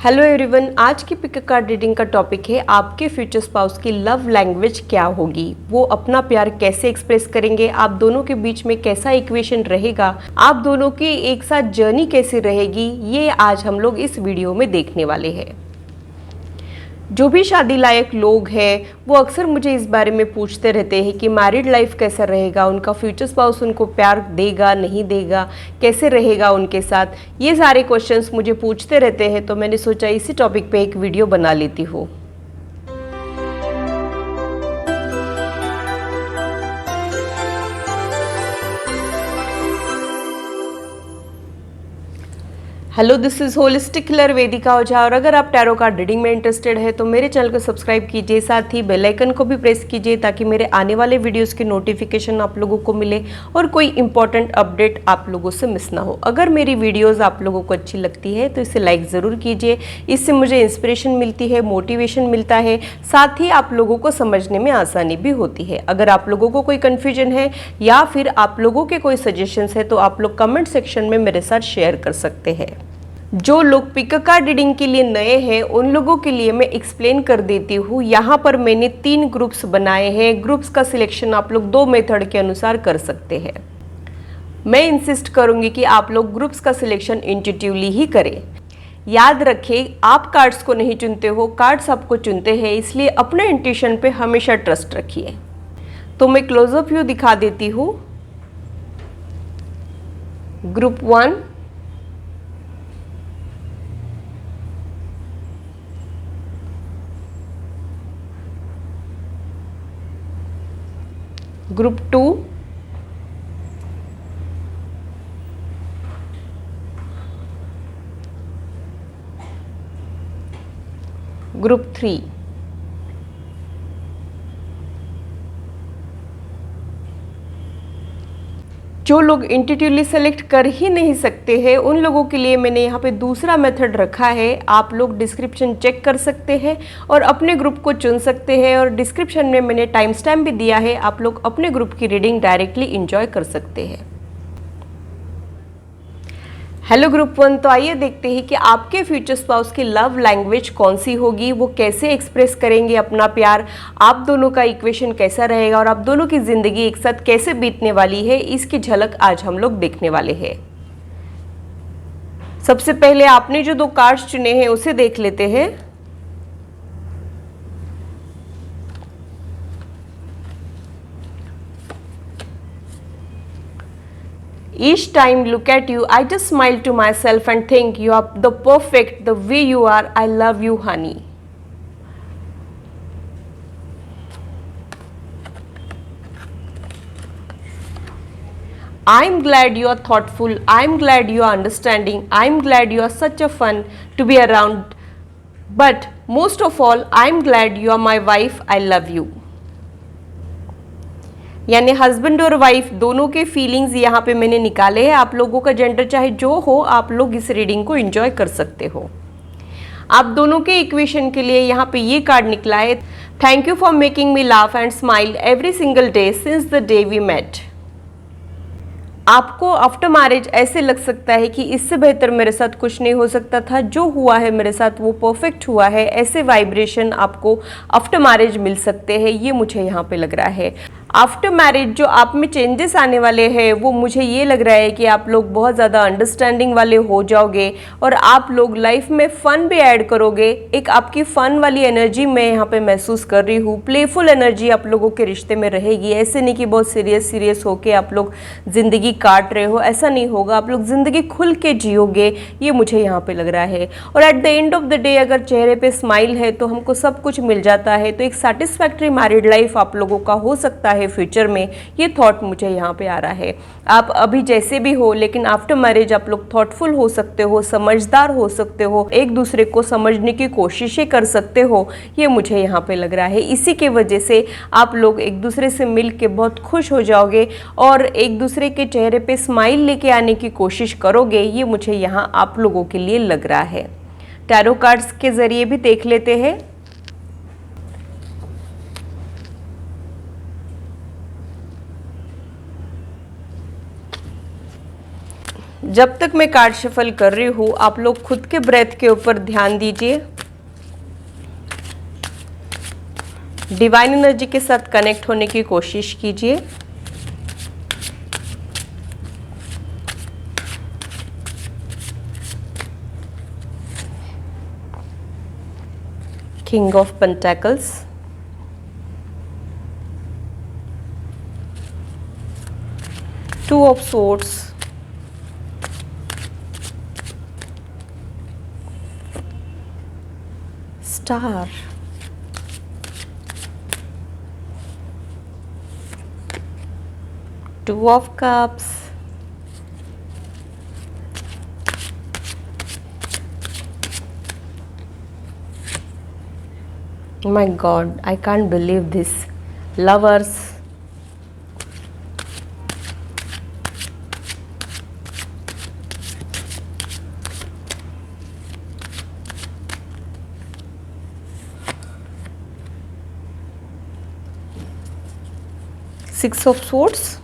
Hello everyone, आज की pick card reading का टॉपिक है आपके फ्यूचर स्पाउस की लव लैंग्वेज क्या होगी, वो अपना प्यार कैसे एक्सप्रेस करेंगे, आप दोनों के बीच में कैसा इक्वेशन रहेगा, आप दोनों की एक साथ जर्नी कैसी रहेगी, ये आज हम लोग इस वीडियो में देखने वाले हैं। जो भी शादी लायक लोग हैं वो अक्सर मुझे इस बारे में पूछते रहते हैं कि मैरिड लाइफ कैसा रहेगा, उनका फ्यूचर स्पाउस उनको प्यार देगा नहीं देगा, कैसे रहेगा उनके साथ। ये सारे क्वेश्चंस मुझे पूछते रहते हैं, तो मैंने सोचा इसी टॉपिक पे एक वीडियो बना लेती हूँ। Hello, this is holistic healer Vedika Ojha. और अगर आप टैरो कार्ड रीडिंग में इंटरेस्टेड है तो मेरे चैनल को सब्सक्राइब कीजिए, साथ ही बेल आइकन को भी प्रेस कीजिए ताकि मेरे आने वाले वीडियोस की नोटिफिकेशन आप लोगों को मिले और कोई इंपॉर्टेंट अपडेट आप लोगों से मिस ना हो। अगर मेरी वीडियोस आप लोगों को अच्छी लगती है तो इसे लाइक ज़रूर कीजिए, इससे मुझे इंस्पिरेशन मिलती है, मोटिवेशन मिलता है, साथ ही आप लोगों को समझने में आसानी भी होती है। अगर आप लोगों को कोई कन्फ्यूजन है या फिर आप लोगों के कोई सजेशंस है तो आप लोग कमेंट सेक्शन में मेरे साथ शेयर कर सकते हैं। जो लोग पिक कार्ड रीडिंग के लिए नए हैं उन लोगों के लिए मैं एक्सप्लेन कर देती हूँ। यहाँ पर मैंने 3 ग्रुप्स बनाए हैं। ग्रुप्स का सिलेक्शन आप लोग 2 मेथड के अनुसार कर सकते हैं। मैं इंसिस्ट करूँगी कि आप लोग ग्रुप्स का सिलेक्शन इंट्यूटिवली ही करें। याद रखें, आप कार्ड्स को नहीं चुनते हो, कार्ड्स आपको चुनते हैं, इसलिए अपने इंट्यूशन पे हमेशा ट्रस्ट रखिए। तो मैं क्लोजअप व्यू दिखा देती हूँ। Group 1, group 2, group 3। जो लोग इंट्यूटिवली सेलेक्ट कर ही नहीं सकते हैं उन लोगों के लिए मैंने यहाँ पे दूसरा मेथड रखा है। आप लोग डिस्क्रिप्शन चेक कर सकते हैं और अपने ग्रुप को चुन सकते हैं, और डिस्क्रिप्शन में मैंने टाइम स्टैम्प भी दिया है, आप लोग अपने ग्रुप की रीडिंग डायरेक्टली एंजॉय कर सकते हैं। हेलो ग्रुप 1, तो आइए देखते हैं कि आपके फ्यूचर स्पाउस की लव लैंग्वेज कौन सी होगी, वो कैसे एक्सप्रेस करेंगे अपना प्यार, आप दोनों का इक्वेशन कैसा रहेगा और आप दोनों की ज़िंदगी एक साथ कैसे बीतने वाली है, इसकी झलक आज हम लोग देखने वाले हैं। सबसे पहले आपने जो 2 कार्ड्स चुने हैं उसे देख लेते हैं। Each time look at you, I just smile to myself and think you are the perfect the way you are. I love you, honey. I'm glad you are thoughtful. I'm glad you are understanding. I'm glad you are such a fun to be around. But most of all, I'm glad you are my wife. I love you. यानी husband और wife दोनों के feelings यहाँ पे मैंने निकाले हैं। आप लोगों का जेंडर चाहे जो हो, आप लोग इस रीडिंग को एंजॉय कर सकते हो। आप दोनों के इक्वेशन के लिए यहाँ पे ये कार्ड निकला है, thank you for making me laugh and smile every single day since the day we met. आपको आफ्टर मैरिज ऐसे लग सकता है कि इससे बेहतर मेरे साथ कुछ नहीं हो सकता था, जो हुआ है मेरे साथ वो परफेक्ट हुआ है, ऐसे वाइब्रेशन आपको आफ्टर मैरिज मिल सकते हैं, ये मुझे यहाँ पे लग रहा है। आफ्टर मैरिज जो आप में चेंजेस आने वाले हैं वो मुझे ये लग रहा है कि आप लोग बहुत ज़्यादा अंडरस्टैंडिंग वाले हो जाओगे और आप लोग लाइफ में फ़न भी ऐड करोगे। एक आपकी फ़न वाली एनर्जी मैं यहाँ पे महसूस कर रही हूँ, प्लेफुल एनर्जी आप लोगों के रिश्ते में रहेगी। ऐसे नहीं कि बहुत सीरियस होके आप लोग ज़िंदगी काट रहे हो, ऐसा नहीं होगा। आप लोग ज़िंदगी खुल के जियोगे, ये मुझे यहाँ पर लग रहा है। और at the end of the day अगर चेहरे पर स्माइल है तो हमको सब कुछ मिल जाता है। तो एक सेटिस्फैक्ट्री मैरिड लाइफ आप लोगों का हो सकता है फ्यूचर में, ये थॉट मुझे यहाँ पे आ रहा है। आप अभी जैसे भी हो, लेकिन आफ्टर मैरिज आप लोग थॉटफुल हो सकते हो, समझदार हो सकते हो, एक दूसरे को समझने की कोशिशें कर सकते हो, ये मुझे यहाँ पे लग रहा है। इसी के वजह से आप लोग एक दूसरे से मिल के बहुत खुश हो जाओगे और एक दूसरे के चेहरे पे स्माइल लेके आने की कोशिश करोगे, ये मुझे यहाँ आप लोगों के लिए लग रहा है। टैरो कार्ड्स के जरिए भी देख लेते हैं। जब तक मैं कार्ड शफल कर रही हूँ आप लोग खुद के ब्रेथ के ऊपर ध्यान दीजिए, डिवाइन एनर्जी के साथ कनेक्ट होने की कोशिश कीजिए। King of pentacles, two of swords, star, two of cups, my god, I can't believe this, lovers, six of swords,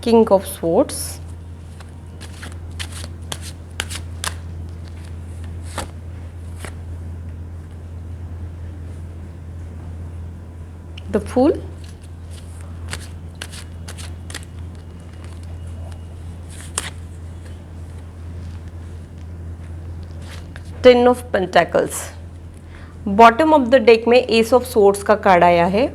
king of swords, the fool, ten of pentacles. Bottom of the deck में S of swords का card आया है।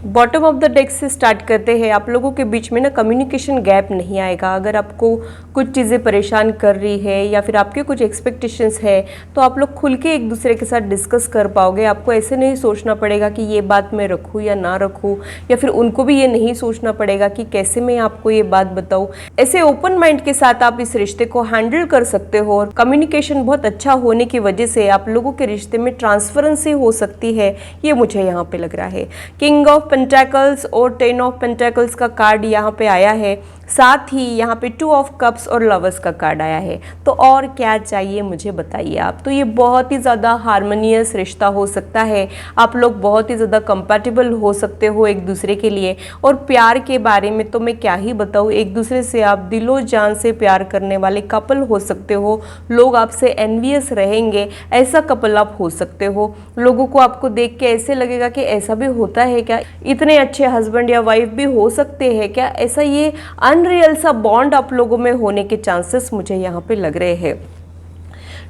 Bottom of the deck से start करते हैं। आप लोगों के बीच में ना कम्युनिकेशन गैप नहीं आएगा। अगर आपको कुछ चीज़ें परेशान कर रही है या फिर आपके कुछ एक्सपेक्टेशंस है तो आप लोग खुल के एक दूसरे के साथ डिस्कस कर पाओगे। आपको ऐसे नहीं सोचना पड़ेगा कि ये बात मैं रखूँ या ना रखूँ, या फिर उनको भी ये नहीं सोचना पड़ेगा कि कैसे मैं आपको ये बात बताऊँ। ऐसे ओपन माइंड के साथ आप इस रिश्ते को हैंडल कर सकते हो और कम्युनिकेशन बहुत अच्छा होने की वजह से आप लोगों के रिश्ते में ट्रांसफरेंसी हो सकती है, ये मुझे यहाँ पे लग रहा है। किंग ऑफ पेंटेकल्स और टेन ऑफ पेंटेकल्स का कार्ड यहाँ पे आया है, साथ ही यहाँ पे टू ऑफ कप्स और लवर्स का कार्ड आया है। तो और क्या चाहिए मुझे बताइए आप। तो ये बहुत ही ज़्यादा हार्मोनियस रिश्ता हो सकता है। आप लोग बहुत ही ज़्यादा कंपैटिबल हो सकते हो एक दूसरे के लिए। और प्यार के बारे में तो मैं क्या ही बताऊँ, एक दूसरे से आप दिलो जान से प्यार करने वाले कपल हो सकते हो। लोग आपसे एनवियस रहेंगे, ऐसा कपल आप हो सकते हो। लोगों को आपको देख के ऐसे लगेगा कि ऐसा भी होता है क्या, इतने अच्छे हस्बैंड या वाइफ भी हो सकते हैं क्या। ऐसा ये अनरियल सा बॉन्ड आप लोगों में होने के चांसेस मुझे यहाँ पे लग रहे हैं।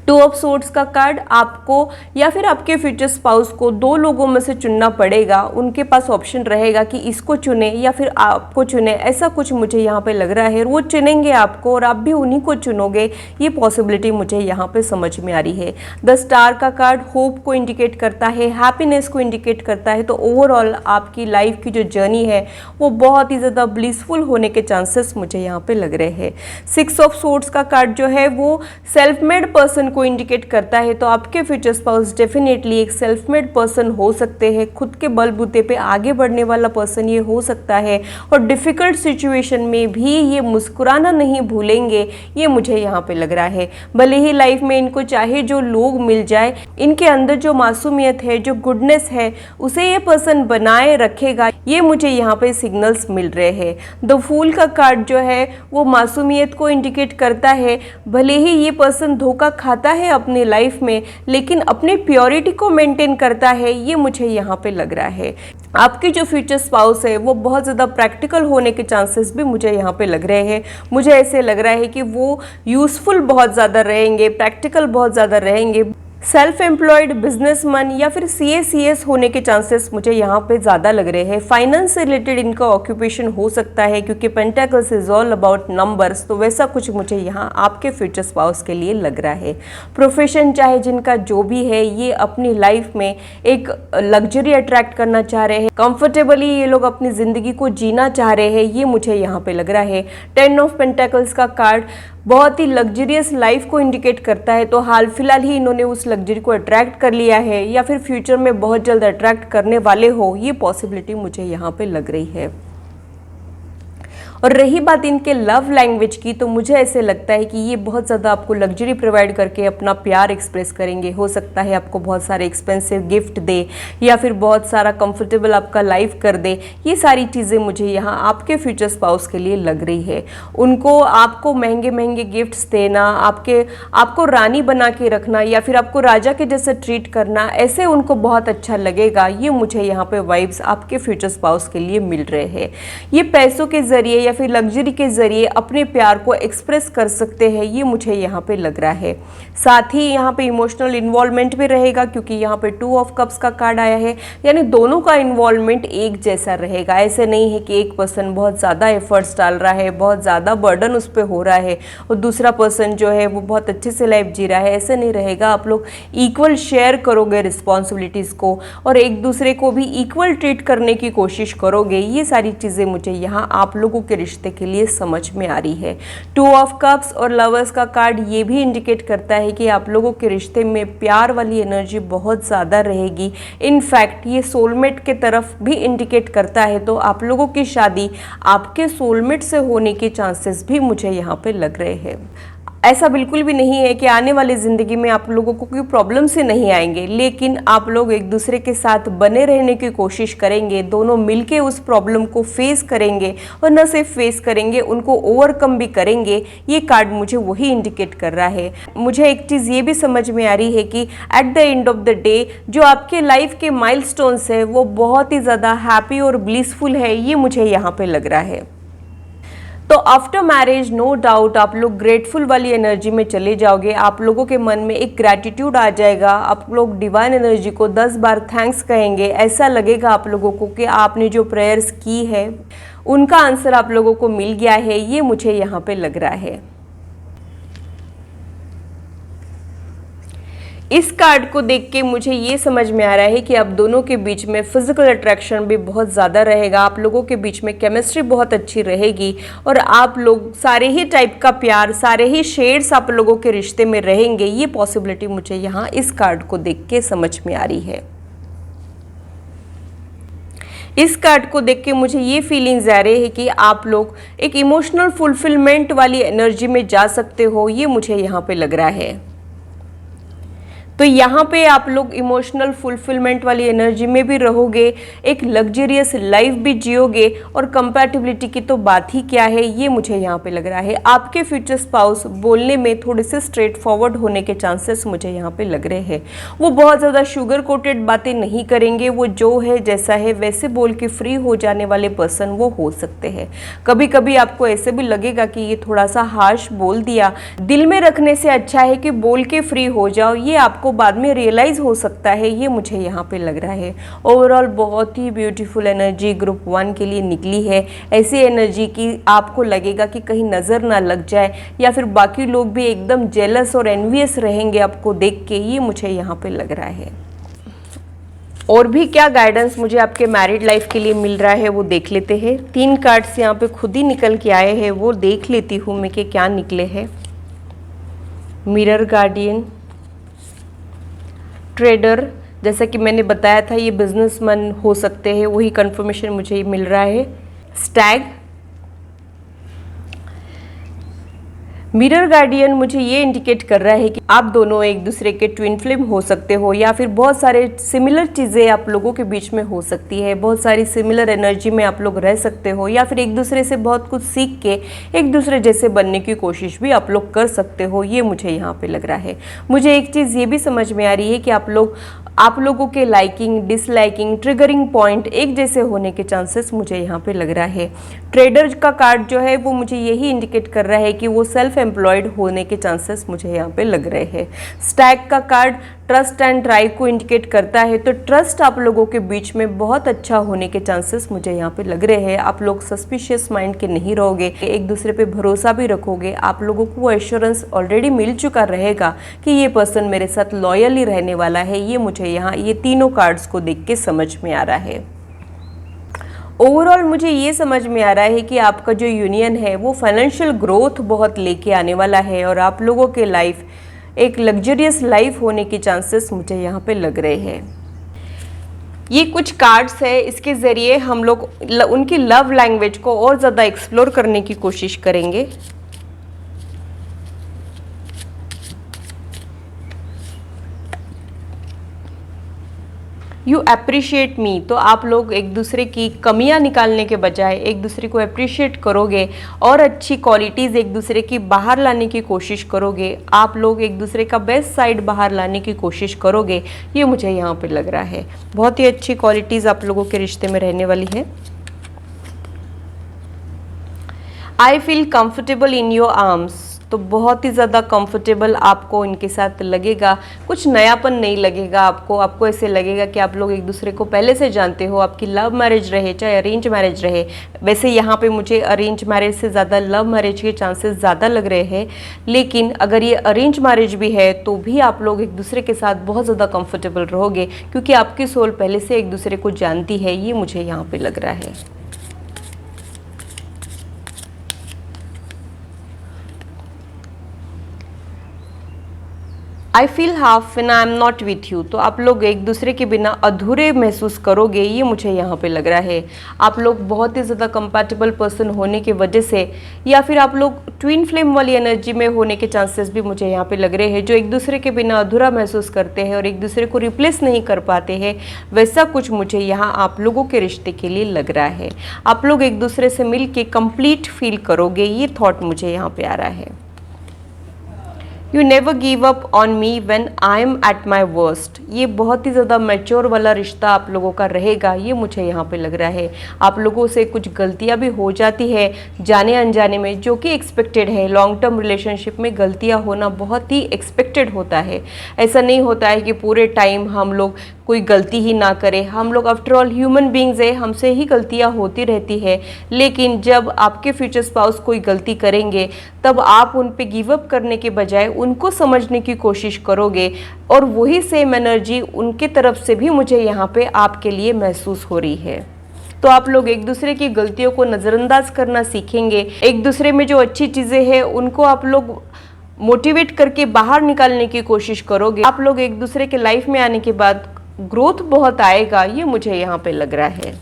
टू ऑफ सोर्ड्स का कार्ड आपको या फिर आपके फ्यूचर स्पाउस को दो लोगों में से चुनना पड़ेगा। उनके पास ऑप्शन रहेगा कि इसको चुने या फिर आपको चुने, ऐसा कुछ मुझे यहाँ पे लग रहा है। वो चुनेंगे आपको और आप भी उन्हीं को चुनोगे, ये पॉसिबिलिटी मुझे यहाँ पे समझ में आ रही है। द स्टार का कार्ड होप को इंडिकेट करता है, हैप्पीनेस को इंडिकेट करता है। तो ओवरऑल आपकी लाइफ की जो जर्नी है वो बहुत ही ज़्यादा ब्लिसफुल होने के चांसेस मुझे यहाँ पे लग रहे हैं। सिक्स ऑफ सोर्ड्स का कार्ड जो है वो सेल्फ मेड पर्सन को इंडिकेट करता है। तो आपके फ्यूचर स्पाउस डेफिनेटली एक सेल्फ मेड पर्सन हो सकते हैं, खुद के बलबूते पे आगे बढ़ने वाला पर्सन ये हो सकता है। और डिफिकल्ट सिचुएशन में भी ये मुस्कुराना नहीं भूलेंगे, ये मुझे यहाँ पे लग रहा है। भले ही लाइफ में इनको चाहे जो लोग मिल जाए, इनके अंदर जो मासूमियत है, जो गुडनेस है, उसे ये पर्सन बनाए रखेगा, ये मुझे यहाँ पे सिग्नल्स मिल रहे हैं। द फूल का कार्ड जो है वो मासूमियत को इंडिकेट करता है। भले ही ये पर्सन धोखा खाता है अपनी लाइफ में, लेकिन अपनी प्योरिटी को मेंटेन करता है, ये मुझे यहाँ पे लग रहा है। आपके जो फ्यूचर स्पाउस है वो बहुत ज़्यादा प्रैक्टिकल होने के चांसेस भी मुझे यहाँ पे लग रहे हैं। मुझे ऐसे लग रहा है कि वो यूज़फुल बहुत ज़्यादा रहेंगे, प्रैक्टिकल बहुत ज़्यादा रहेंगे। सेल्फ एम्प्लॉयड बिजनेसमैन या फिर सीएस होने के चांसेस मुझे यहाँ पे ज़्यादा लग रहे हैं। फाइनेंस से रिलेटेड इनका ऑक्यूपेशन हो सकता है, क्योंकि pentacles is all about numbers. तो वैसा कुछ मुझे यहाँ आपके फ्यूचर स्पाउस के लिए लग रहा है। प्रोफेशन चाहे जिनका जो भी है, ये अपनी लाइफ में एक लग्जरी अट्रैक्ट करना चाह रहे हैं, कंफर्टेबली ये लोग अपनी ज़िंदगी को जीना चाह रहे हैं, ये मुझे यहाँ पे लग रहा है। टेन ऑफ पेंटाकल्स का कार्ड बहुत ही लग्जरियस लाइफ को इंडिकेट करता है। तो हाल फिलहाल ही इन्होंने उस लग्जरी को अट्रैक्ट कर लिया है या फिर फ्यूचर में बहुत जल्द अट्रैक्ट करने वाले हो, ये पॉसिबिलिटी मुझे यहाँ पे लग रही है। और रही बात इनके लव लैंग्वेज की, तो मुझे ऐसे लगता है कि ये बहुत ज़्यादा आपको लग्जरी प्रोवाइड करके अपना प्यार एक्सप्रेस करेंगे। हो सकता है आपको बहुत सारे एक्सपेंसिव गिफ्ट दे या फिर बहुत सारा कंफर्टेबल आपका लाइफ कर दे। ये सारी चीज़ें मुझे यहाँ आपके फ्यूचर स्पाउस के लिए लग रही है। उनको आपको महंगे महंगे गिफ्ट्स देना, आपको रानी बना के रखना या फिर आपको राजा के जैसे ट्रीट करना, ऐसे उनको बहुत अच्छा लगेगा। ये मुझे यहाँ पे वाइब्स आपके फ्यूचर स्पाउस के लिए मिल रहे हैं। ये पैसों के जरिए या फिर लग्जरी के जरिए अपने प्यार को एक्सप्रेस कर सकते हैं, ये मुझे यहाँ पे लग रहा है। साथ ही यहाँ पे इमोशनल इन्वॉल्वमेंट भी रहेगा, क्योंकि यहाँ पे 2 ऑफ कप्स का कार्ड आया है, यानी दोनों का इन्वॉल्वमेंट एक जैसा रहेगा। ऐसे नहीं है कि एक पर्सन बहुत ज़्यादा एफर्ट्स डाल रहा है, बहुत ज़्यादा बर्डन उस पर हो रहा है और दूसरा पर्सन जो है वो बहुत अच्छे से लाइफ जी रहा है। ऐसे नहीं रहेगा। आप लोग इक्वल शेयर करोगे रिस्पॉन्सिबिलिटीज़ को और एक दूसरे को भी इक्वल ट्रीट करने की कोशिश करोगे। ये सारी चीज़ें मुझे यहाँ आप लोगों के रिश्ते के लिए समझ में आ रही है। 2 ऑफ कप्स और लवर्स का कार्ड ये भी इंडिकेट करता है कि आप लोगों के रिश्ते में प्यार वाली एनर्जी बहुत ज़्यादा रहेगी। इनफैक्ट ये सोलमेट के तरफ भी इंडिकेट करता है, तो आप लोगों की शादी आपके सोलमेट से होने के चांसेस भी मुझे यहाँ पे लग रहे हैं। ऐसा बिल्कुल भी नहीं है कि आने वाली ज़िंदगी में आप लोगों को कोई प्रॉब्लम से नहीं आएंगे, लेकिन आप लोग एक दूसरे के साथ बने रहने की कोशिश करेंगे। दोनों मिलके उस प्रॉब्लम को फेस करेंगे और न सिर्फ फेस करेंगे, उनको ओवरकम भी करेंगे। ये कार्ड मुझे वही इंडिकेट कर रहा है। मुझे एक चीज़ ये भी समझ में आ रही है कि at the end of the day जो आपके लाइफ के माइलस्टोन्स है वो बहुत ही ज़्यादा हैप्पी और ब्लिसफुल है, ये मुझे यहाँ पे लग रहा है। तो आफ्टर मैरिज नो डाउट आप लोग ग्रेटफुल वाली एनर्जी में चले जाओगे। आप लोगों के मन में एक ग्रैटिट्यूड आ जाएगा। आप लोग डिवाइन एनर्जी को 10 बार थैंक्स कहेंगे। ऐसा लगेगा आप लोगों को कि आपने जो प्रेयर्स की है उनका आंसर आप लोगों को मिल गया है। ये मुझे यहाँ पे लग रहा है। इस कार्ड को देख के मुझे ये समझ में आ रहा है कि आप दोनों के बीच में फिजिकल अट्रैक्शन भी बहुत ज़्यादा रहेगा। आप लोगों के बीच में केमिस्ट्री बहुत अच्छी रहेगी और आप लोग सारे ही टाइप का प्यार, सारे ही शेड्स आप लोगों के रिश्ते में रहेंगे। ये पॉसिबिलिटी मुझे यहाँ इस कार्ड को देख के समझ में आ रही है। इस कार्ड को देख के मुझे ये फीलिंग्स आ रही है कि आप लोग एक इमोशनल फुलफिलमेंट वाली एनर्जी में जा सकते हो। ये मुझे यहाँ पे लग रहा है। तो यहाँ पे आप लोग इमोशनल फुलफिलमेंट वाली एनर्जी में भी रहोगे, एक लग्जरियस लाइफ भी जियोगे और कंपैटिबिलिटी की तो बात ही क्या है, ये मुझे यहाँ पे लग रहा है। आपके फ्यूचर स्पाउस बोलने में थोड़े से स्ट्रेट फॉरवर्ड होने के चांसेस मुझे यहाँ पे लग रहे हैं। वो बहुत ज़्यादा शुगर कोटेड बातें नहीं करेंगे। वो जो है जैसा है वैसे बोल के फ्री हो जाने वाले पर्सन वो हो सकते हैं। कभी कभी आपको ऐसे भी लगेगा कि ये थोड़ा सा हार्श बोल दिया। दिल में रखने से अच्छा है कि बोल के फ्री हो जाओ। ये आपको बाद में रियलाइज हो सकता है। ये मुझे यहाँ पे लग रहा है। ओवरऑल बहुत ही ब्यूटीफुल एनर्जी ग्रुप 1 के लिए निकली है। ऐसी एनर्जी की आपको लगेगा कि कहीं नज़र ना लग जाए या फिर बाकी लोग भी एकदम जेलस और एनवियस रहेंगे आपको देख के। ये मुझे यहाँ पे लग रहा है। और भी क्या गाइडेंस मुझे आपके मैरिड लाइफ के लिए मिल रहा है वो देख लेते हैं। 3 कार्ड्स यहाँ पे खुद ही निकल के आए हैं, वो देख लेती हूँ मैं कि क्या निकले हैं। मिरर गार्डियन, ट्रेडर, जैसा कि मैंने बताया था ये बिजनेसमैन हो सकते हैं, वही कंफर्मेशन मुझे मिल रहा है। स्टैग, मिरर गार्डियन मुझे ये इंडिकेट कर रहा है कि आप दोनों एक दूसरे के ट्विन फ्लेम हो सकते हो या फिर बहुत सारे सिमिलर चीज़ें आप लोगों के बीच में हो सकती है। बहुत सारी सिमिलर एनर्जी में आप लोग रह सकते हो या फिर एक दूसरे से बहुत कुछ सीख के एक दूसरे जैसे बनने की कोशिश भी आप लोग कर सकते हो। ये मुझे यहाँ पे लग रहा है। मुझे एक चीज़ ये भी समझ में आ रही है कि आप लोगों के लाइकिंग, डिसलाइकिंग, ट्रिगरिंग पॉइंट एक जैसे होने के चांसेस मुझे यहाँ पे लग रहा है। ट्रेडर का कार्ड जो है वो मुझे यही इंडिकेट कर रहा है कि वो सेल्फ एम्प्लॉयड होने के चांसेस मुझे यहाँ पे लग रहे हैं। स्टैग का कार्ड ट्रस्ट एंड ड्राइव को इंडिकेट करता है, तो ट्रस्ट आप लोगों के बीच में बहुत अच्छा होने के चांसेस मुझे यहाँ पे लग रहे हैं। आप लोग सस्पिशियस माइंड के नहीं रहोगे, एक दूसरे पे भरोसा भी रखोगे। आप लोगों को एश्योरेंस ऑलरेडी मिल चुका रहेगा कि ये पर्सन मेरे साथ लॉयली रहने वाला है। ये मुझे यहाँ ये तीनों कार्ड्स को देख के समझ में आ रहा है। ओवरऑल मुझे ये समझ में आ रहा है कि आपका जो यूनियन है वो फाइनेंशियल ग्रोथ बहुत लेके आने वाला है और आप लोगों के लाइफ एक लग्जरियस लाइफ होने के चांसेस मुझे यहाँ पे लग रहे हैं। ये कुछ कार्ड्स है, इसके ज़रिए हम लोग उनकी लव लैंग्वेज को और ज़्यादा एक्सप्लोर करने की कोशिश करेंगे। यू अप्रिशिएट मी, तो आप लोग एक दूसरे की कमियां निकालने के बजाय एक दूसरे को अप्रिशिएट करोगे और अच्छी क्वालिटीज़ एक दूसरे की बाहर लाने की कोशिश करोगे। आप लोग एक दूसरे का बेस्ट साइड बाहर लाने की कोशिश करोगे, ये मुझे यहाँ पे लग रहा है। बहुत ही अच्छी क्वालिटीज़ आप लोगों के रिश्ते में रहने वाली है। I feel comfortable in your arms, तो बहुत ही ज़्यादा कंफर्टेबल आपको इनके साथ लगेगा। कुछ नयापन नहीं लगेगा आपको ऐसे लगेगा कि आप लोग एक दूसरे को पहले से जानते हो। आपकी लव मैरिज रहे चाहे अरेंज मैरिज रहे, वैसे यहाँ पे मुझे अरेंज मैरिज से ज़्यादा लव मैरिज के चांसेस ज़्यादा लग रहे हैं, लेकिन अगर ये अरेंज मैरिज भी है तो भी आप लोग एक दूसरे के साथ बहुत ज़्यादा कंफर्टेबल रहोगे, क्योंकि आपकी सोल पहले से एक दूसरे को जानती है, ये मुझे यहाँ पर लग रहा है। I feel half when I am not with you, तो आप लोग एक दूसरे के बिना अधूरे महसूस करोगे, ये मुझे यहाँ पे लग रहा है। आप लोग बहुत ही ज़्यादा कंपैटिबल पर्सन होने की वजह से, या फिर आप लोग ट्विन फ्लेम वाली एनर्जी में होने के चांसेस भी मुझे यहाँ पे लग रहे हैं, जो एक दूसरे के बिना अधूरा महसूस करते हैं और एक दूसरे को रिप्लेस नहीं कर पाते हैं। वैसा कुछ मुझे यहाँ आप लोगों के रिश्ते के लिए लग रहा है। आप लोग एक दूसरे से मिल के कंप्लीट फील करोगे, ये थॉट मुझे यहाँ पे आ रहा है। You never give up on me when I am at my worst, ये बहुत ही ज़्यादा मैच्योर वाला रिश्ता आप लोगों का रहेगा, ये मुझे यहाँ पे लग रहा है। आप लोगों से कुछ गलतियाँ भी हो जाती है जाने अनजाने में, जो कि एक्सपेक्टेड है। लॉन्ग टर्म रिलेशनशिप में गलतियाँ होना बहुत ही एक्सपेक्टेड होता है। ऐसा नहीं होता है कि पूरे टाइम हम लोग कोई गलती ही ना करें। हम लोग आफ्टर ऑल ह्यूमन बींग्स है, हमसे ही गलतियाँ होती रहती है। लेकिन जब आपके फ्यूचर स्पाउस कोई गलती करेंगे, तब आप उन पे गिव अप करने के बजाय उनको समझने की कोशिश करोगे, और वही सेम एनर्जी उनके तरफ से भी मुझे यहाँ पे आपके लिए महसूस हो रही है। तो आप लोग एक दूसरे की गलतियों को नज़रअंदाज करना सीखेंगे। एक दूसरे में जो अच्छी चीज़ें हैं उनको आप लोग मोटिवेट करके बाहर निकालने की कोशिश करोगे। आप लोग एक दूसरे के लाइफ में आने के बाद ग्रोथ बहुत आएगा, ये मुझे यहाँ पे लग रहा है।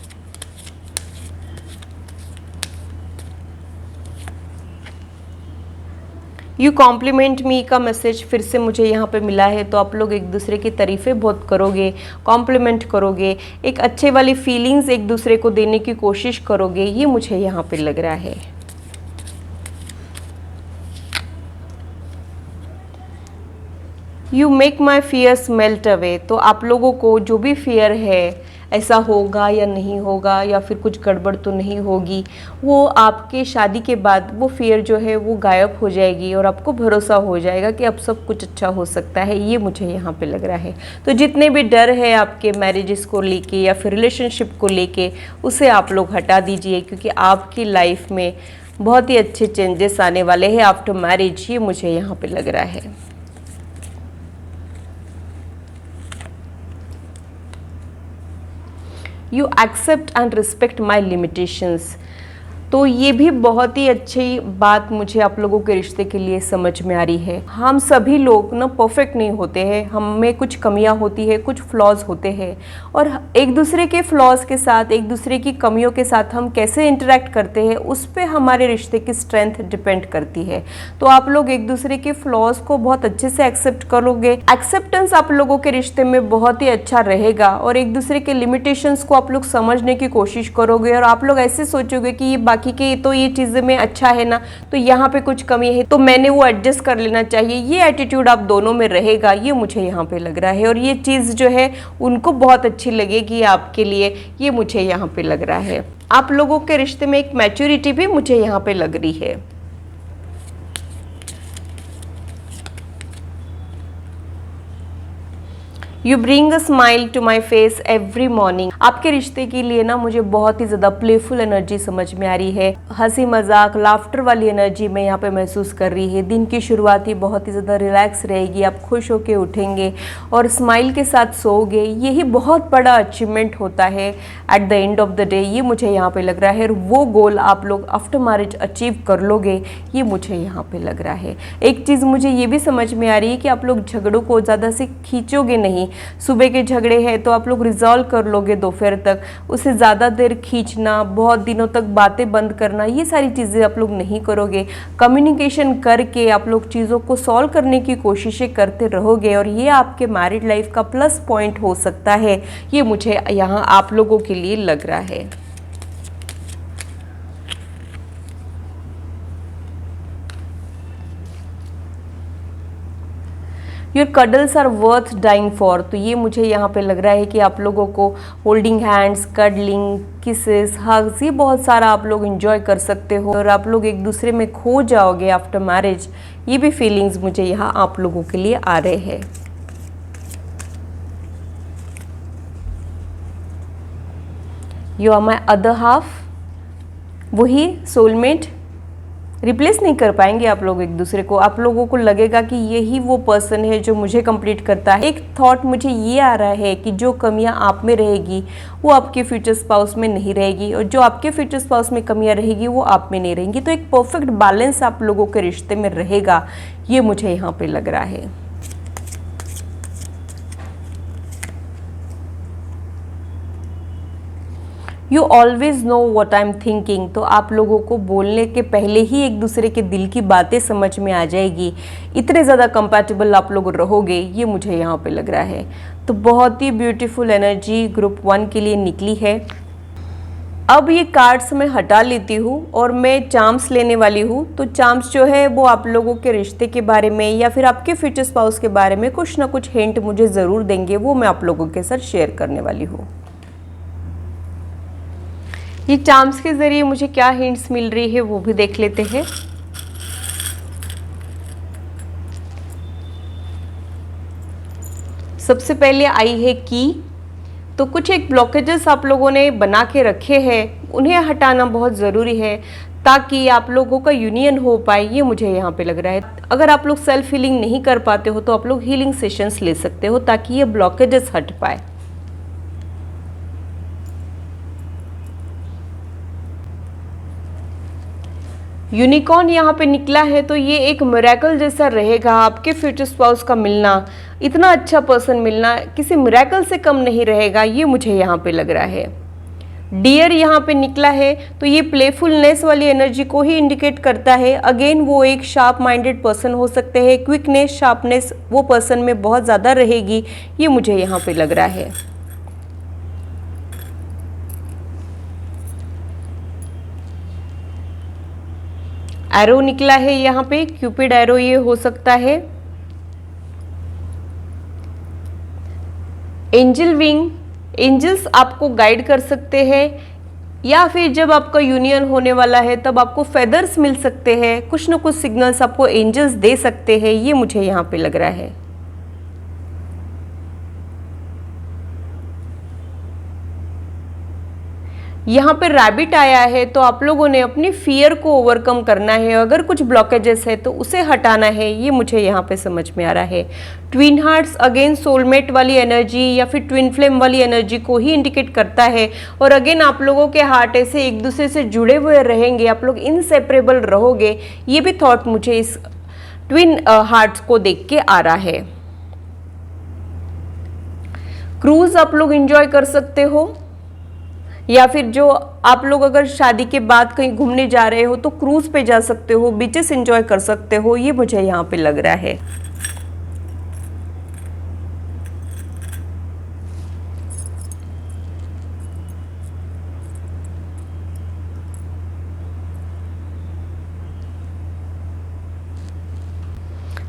यू कॉम्प्लीमेंट मी का मैसेज फिर से मुझे यहाँ पे मिला है, तो आप लोग एक दूसरे की तारीफ़ें बहुत करोगे, कॉम्प्लीमेंट करोगे, एक अच्छे वाली फीलिंग्स एक दूसरे को देने की कोशिश करोगे, ये मुझे यहाँ पे लग रहा है। You make my fears melt away, तो आप लोगों को जो भी फियर है, ऐसा होगा या नहीं होगा या फिर कुछ गड़बड़ तो नहीं होगी, वो आपके शादी के बाद वो फियर जो है वो गायब हो जाएगी और आपको भरोसा हो जाएगा कि अब सब कुछ अच्छा हो सकता है, ये मुझे यहाँ पे लग रहा है। तो जितने भी डर है आपके मैरिजेस को लेके या फिर रिलेशनशिप को लेके, उसे आप लोग हटा दीजिए, क्योंकि आपकी लाइफ में बहुत ही अच्छे चेंजेस आने वाले हैं आफ्टर मैरिज, ये मुझे यहाँ पे लग रहा है। You accept and respect my limitations, तो ये भी बहुत ही अच्छी बात मुझे आप लोगों के रिश्ते के लिए समझ में आ रही है। हम सभी लोग ना परफेक्ट नहीं होते हैं, हम में कुछ कमियां होती है, कुछ फ्लॉज होते हैं, और एक दूसरे के फ्लॉज के साथ, एक दूसरे की कमियों के साथ हम कैसे इंटरेक्ट करते हैं, उस पर हमारे रिश्ते की स्ट्रेंथ डिपेंड करती है। तो आप लोग एक दूसरे के फ्लॉज को बहुत अच्छे से एक्सेप्ट करोगे। एक्सेप्टेंस आप लोगों के रिश्ते में बहुत ही अच्छा रहेगा, और एक दूसरे के लिमिटेशंस को आप लोग समझने की कोशिश करोगे, और आप लोग ऐसे सोचोगे कि ये बाकी के तो ये चीज़ में अच्छा है ना, तो यहाँ पे कुछ कमी है तो मैंने वो एडजस्ट कर लेना चाहिए, ये एटीट्यूड आप दोनों में रहेगा, ये मुझे यहाँ पे लग रहा है। और ये चीज़ जो है उनको बहुत अच्छी लगेगी आपके लिए, ये मुझे यहाँ पे लग रहा है। आप लोगों के रिश्ते में एक मैच्योरिटी भी मुझे यहाँ पे लग रही है। You bring a smile to my face every morning, आपके रिश्ते के लिए ना मुझे बहुत ही ज़्यादा प्लेफुल एनर्जी समझ में आ रही है। हंसी मजाक, लाफ्टर वाली एनर्जी मैं यहाँ पे महसूस कर रही है। दिन की शुरुआत ही बहुत ही ज़्यादा रिलैक्स रहेगी, आप खुश होके उठेंगे और स्माइल के साथ सोओगे, यही बहुत बड़ा अचीवमेंट होता है at the end of the day, ये मुझे यहाँ पे लग रहा है। और वो गोल आप लोग आफ्टर मैरिज अचीव कर लोगे, ये मुझे यहाँ पे लग रहा है। एक चीज़ मुझे ये भी समझ में आ रही है कि आप लोग झगड़ों को ज़्यादा से खींचोगे नहीं, सुबह के झगड़े हैं तो आप लोग रिजॉल्व कर लोगे दोपहर तक। उसे ज़्यादा देर खींचना, बहुत दिनों तक बातें बंद करना, ये सारी चीज़ें आप लोग नहीं करोगे। कम्युनिकेशन करके आप लोग चीज़ों को सॉल्व करने की कोशिशें करते रहोगे और ये आपके मैरिड लाइफ का प्लस पॉइंट हो सकता है। ये मुझे यहाँ आप लोगों के लिए लग रहा है। Your cuddles are worth dying for, तो ये मुझे यहाँ पे लग रहा है कि आप लोगों को holding hands, cuddling, kisses, hugs, ये बहुत सारा आप लोग एंजॉय कर सकते हो और आप लोग एक दूसरे में खो जाओगे आफ्टर मैरिज। ये भी फीलिंग्स मुझे यहाँ आप लोगों के लिए आ रहे हैं। You are my other half, वही सोलमेट। रिप्लेस नहीं कर पाएंगे आप लोग एक दूसरे को। आप लोगों को लगेगा कि यही वो पर्सन है जो मुझे कंप्लीट करता है। एक थॉट मुझे ये आ रहा है कि जो कमियां आप में रहेगी वो आपके फ्यूचर स्पाउस में नहीं रहेगी और जो आपके फ्यूचर स्पाउस में कमियां रहेगी वो आप में नहीं रहेंगी। तो एक परफेक्ट बैलेंस आप लोगों के रिश्ते में रहेगा, ये मुझे यहाँ पे लग रहा है। You always know what I am thinking, तो आप लोगों को बोलने के पहले ही एक दूसरे के दिल की बातें समझ में आ जाएगी। इतने ज़्यादा कंपैटिबल आप लोग रहोगे, ये मुझे यहाँ पे लग रहा है। तो बहुत ही ब्यूटीफुल एनर्जी ग्रुप 1 के लिए निकली है। अब ये कार्ड्स मैं हटा लेती हूँ और मैं चार्म्स लेने वाली हूँ। तो चार्म्स जो है वो आप लोगों के रिश्ते के बारे में या फिर आपके फ्यूचर स्पाउस के बारे में कुछ ना कुछ हिंट मुझे ज़रूर देंगे, वो मैं आप लोगों के साथ शेयर करने वाली हूँ। ये चार्म्स के जरिए मुझे क्या हिंट्स मिल रही है वो भी देख लेते हैं। सबसे पहले आई है की। तो कुछ एक ब्लॉकेजेस आप लोगों ने बना के रखे हैं, उन्हें हटाना बहुत ज़रूरी है ताकि आप लोगों का यूनियन हो पाए, ये मुझे यहाँ पे लग रहा है। अगर आप लोग सेल्फ हीलिंग नहीं कर पाते हो तो आप लोग हीलिंग सेशंस ले सकते हो ताकि ये ब्लॉकेजेस हट पाए। यूनिकॉर्न यहाँ पे निकला है, तो ये एक मिरेकल जैसा रहेगा। आपके फ्यूचर स्पाउस का मिलना, इतना अच्छा पर्सन मिलना किसी मिरेकल से कम नहीं रहेगा, ये मुझे यहाँ पे लग रहा है। डियर यहाँ पे निकला है, तो ये प्लेफुलनेस वाली एनर्जी को ही इंडिकेट करता है। अगेन वो एक शार्प माइंडेड पर्सन हो सकते हैं। क्विकनेस, शार्पनेस वो पर्सन में बहुत ज़्यादा रहेगी, ये मुझे यहाँ पे लग रहा है। एरो निकला है यहाँ पे, क्यूपिड एरो ये हो सकता है। एंजल विंग, एंजल्स आपको गाइड कर सकते हैं या फिर जब आपका यूनियन होने वाला है तब आपको फेदर्स मिल सकते हैं। कुछ ना कुछ सिग्नल्स आपको एंजल्स दे सकते हैं, ये मुझे यहाँ पे लग रहा है। यहाँ पे रैबिट आया है, तो आप लोगों ने अपनी फियर को ओवरकम करना है। अगर कुछ ब्लॉकेजेस है तो उसे हटाना है, ये मुझे यहाँ पे समझ में आ रहा है। ट्विन हार्ट्स अगेन सोलमेट वाली एनर्जी या फिर ट्विन फ्लेम वाली एनर्जी को ही इंडिकेट करता है। और अगेन आप लोगों के हार्ट ऐसे एक दूसरे से जुड़े हुए रहेंगे, आप लोग इनसेपरेबल रहोगे, ये भी थॉट मुझे इस ट्विन हार्ट्स को देख के आ रहा है। क्रूज आप लोग एंजॉय कर सकते हो या फिर जो आप लोग अगर शादी के बाद कहीं घूमने जा रहे हो तो क्रूज पे जा सकते हो, बीचेस एंजॉय कर सकते हो, ये मुझे यहाँ पे लग रहा है।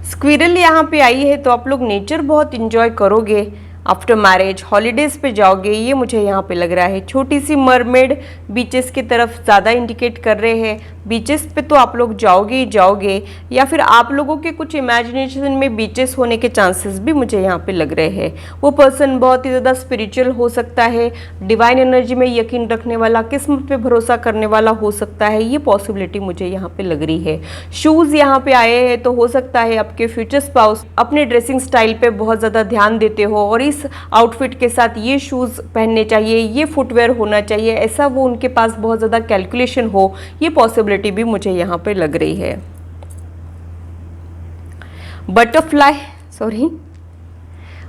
स्क्विरल यहाँ पे आई है, तो आप लोग नेचर बहुत एंजॉय करोगे। आफ्टर मैरिज हॉलीडेज पे जाओगे, ये मुझे यहाँ पे लग रहा है। छोटी सी मरमेड बीचेस की तरफ ज़्यादा इंडिकेट कर रहे हैं। बीचेस पे तो आप लोग जाओगे ही जाओगे, या फिर आप लोगों के कुछ इमेजिनेशन में बीचेस होने के चांसेस भी मुझे यहाँ पे लग रहे हैं। वो पर्सन बहुत ही ज़्यादा स्पिरिचुअल हो सकता है, डिवाइन एनर्जी में यकीन रखने वाला, किस्मत पे भरोसा करने वाला हो सकता है, ये पॉसिबिलिटी मुझे यहाँ पे लग रही है। शूज़ यहाँ पे आए हैं, तो हो सकता है आपके फ्यूचर स्पाउस अपने ड्रेसिंग स्टाइल पे बहुत ज़्यादा ध्यान देते हो और इस आउटफिट के साथ ये शूज़ पहनने चाहिए, ये फुटवेयर होना चाहिए, ऐसा वो उनके पास बहुत ज़्यादा कैलकुलेशन हो, ये पॉसिबिलिटी भी मुझे यहाँ पे लग रही है।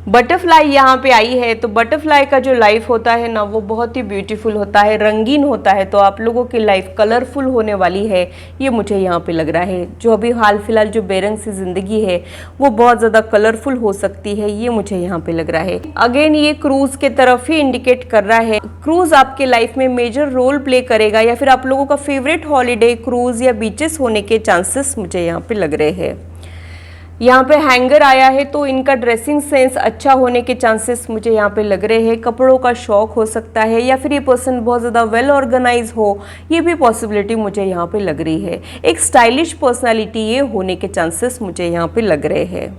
बटरफ्लाई यहाँ पे आई है, तो बटरफ्लाई का जो लाइफ होता है ना वो बहुत ही ब्यूटीफुल होता है, रंगीन होता है। तो आप लोगों की लाइफ कलरफुल होने वाली है, ये मुझे यहाँ पे लग रहा है। जो अभी हाल फिलहाल जो बेरंग सी जिंदगी है वो बहुत ज़्यादा कलरफुल हो सकती है, ये मुझे यहाँ पे लग रहा है। अगेन ये क्रूज के तरफ ही इंडिकेट कर रहा है। क्रूज आपके लाइफ में मेजर रोल प्ले करेगा, या फिर आप लोगों का फेवरेट हॉलीडे क्रूज या बीचेस होने के चांसेस मुझे यहाँ पे लग रहे हैं। यहाँ पे हैंगर आया है, तो इनका ड्रेसिंग सेंस अच्छा होने के चांसेस मुझे यहाँ पे लग रहे हैं। कपड़ों का शौक हो सकता है, या फिर ये पर्सन बहुत ज़्यादा वेल ऑर्गेनाइज हो, ये भी पॉसिबिलिटी मुझे यहाँ पे लग रही है। एक स्टाइलिश पर्सनालिटी ये होने के चांसेस मुझे यहाँ पे लग रहे हैं।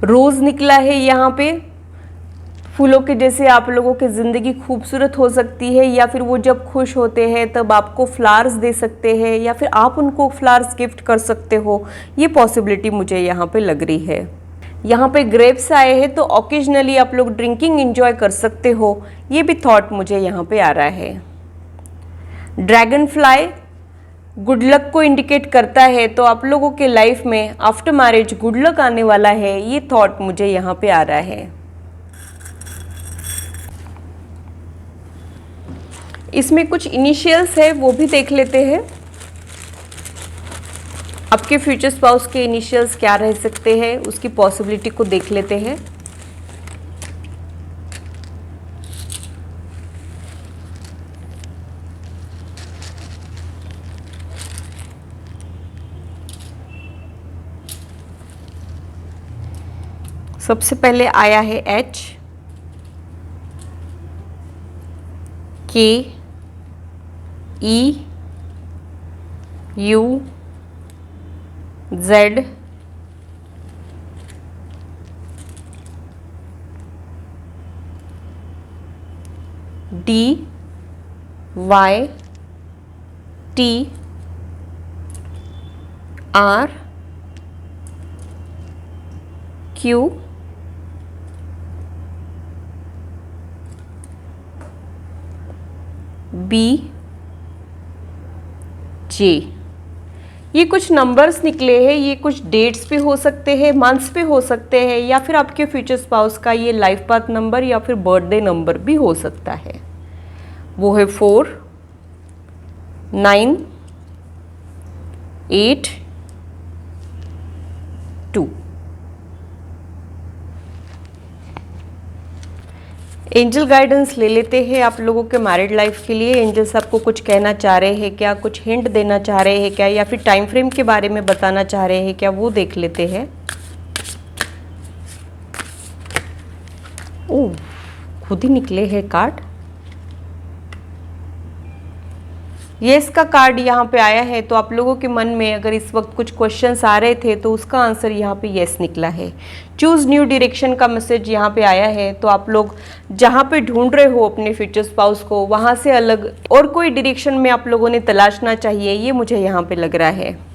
रोज निकला है यहाँ पे, फूलों के जैसे आप लोगों की ज़िंदगी खूबसूरत हो सकती है, या फिर वो जब खुश होते हैं तब आपको फ्लावर्स दे सकते हैं, या फिर आप उनको फ्लावर्स गिफ्ट कर सकते हो, ये पॉसिबिलिटी मुझे यहाँ पे लग रही है। यहाँ पे ग्रेप्स आए हैं, तो ओकेजनली आप लोग ड्रिंकिंग एंजॉय कर सकते हो, ये भी थॉट मुझे यहाँ पे आ रहा है। ड्रैगन फ्लाई गुड लक को इंडिकेट करता है, तो आप लोगों के लाइफ में आफ्टर मैरिज गुड लक आने वाला है, ये थॉट मुझे यहाँ पे आ रहा है। इसमें कुछ इनिशियल्स है, वो भी देख लेते हैं। आपके फ्यूचर स्पाउस के इनिशियल्स क्या रह सकते हैं, उसकी पॉसिबिलिटी को देख लेते हैं। सबसे पहले आया है H, K, E, U, Z, D, Y, T, R, Q, B, J. ये कुछ नंबर्स निकले हैं, ये कुछ डेट्स पे हो सकते हैं, मंथ्स पे हो सकते हैं, या फिर आपके फ्यूचर स्पाउस का ये लाइफ पाथ नंबर या फिर बर्थडे नंबर भी हो सकता है। वो है 4, 9, 8, 2। एंजल गाइडेंस ले लेते हैं आप लोगों के मैरिड लाइफ के लिए। एंजल्स आपको कुछ कहना चाह रहे हैं क्या, कुछ हिंट देना चाह रहे हैं क्या, या फिर टाइम फ्रेम के बारे में बताना चाह रहे हैं क्या, वो देख लेते हैं। ओह, खुद ही निकले हैं कार्ड। यस का कार्ड यहाँ पे आया है, तो आप लोगों के मन में अगर इस वक्त कुछ क्वेश्चंस आ रहे थे तो उसका आंसर यहाँ पे यस निकला है। चूज न्यू डायरेक्शन का मैसेज यहाँ पे आया है, तो आप लोग जहाँ पे ढूंढ रहे हो अपने फ्यूचर स्पाउस को, वहाँ से अलग और कोई डायरेक्शन में आप लोगों ने तलाशना चाहिए, ये मुझे यहाँ पे लग रहा है।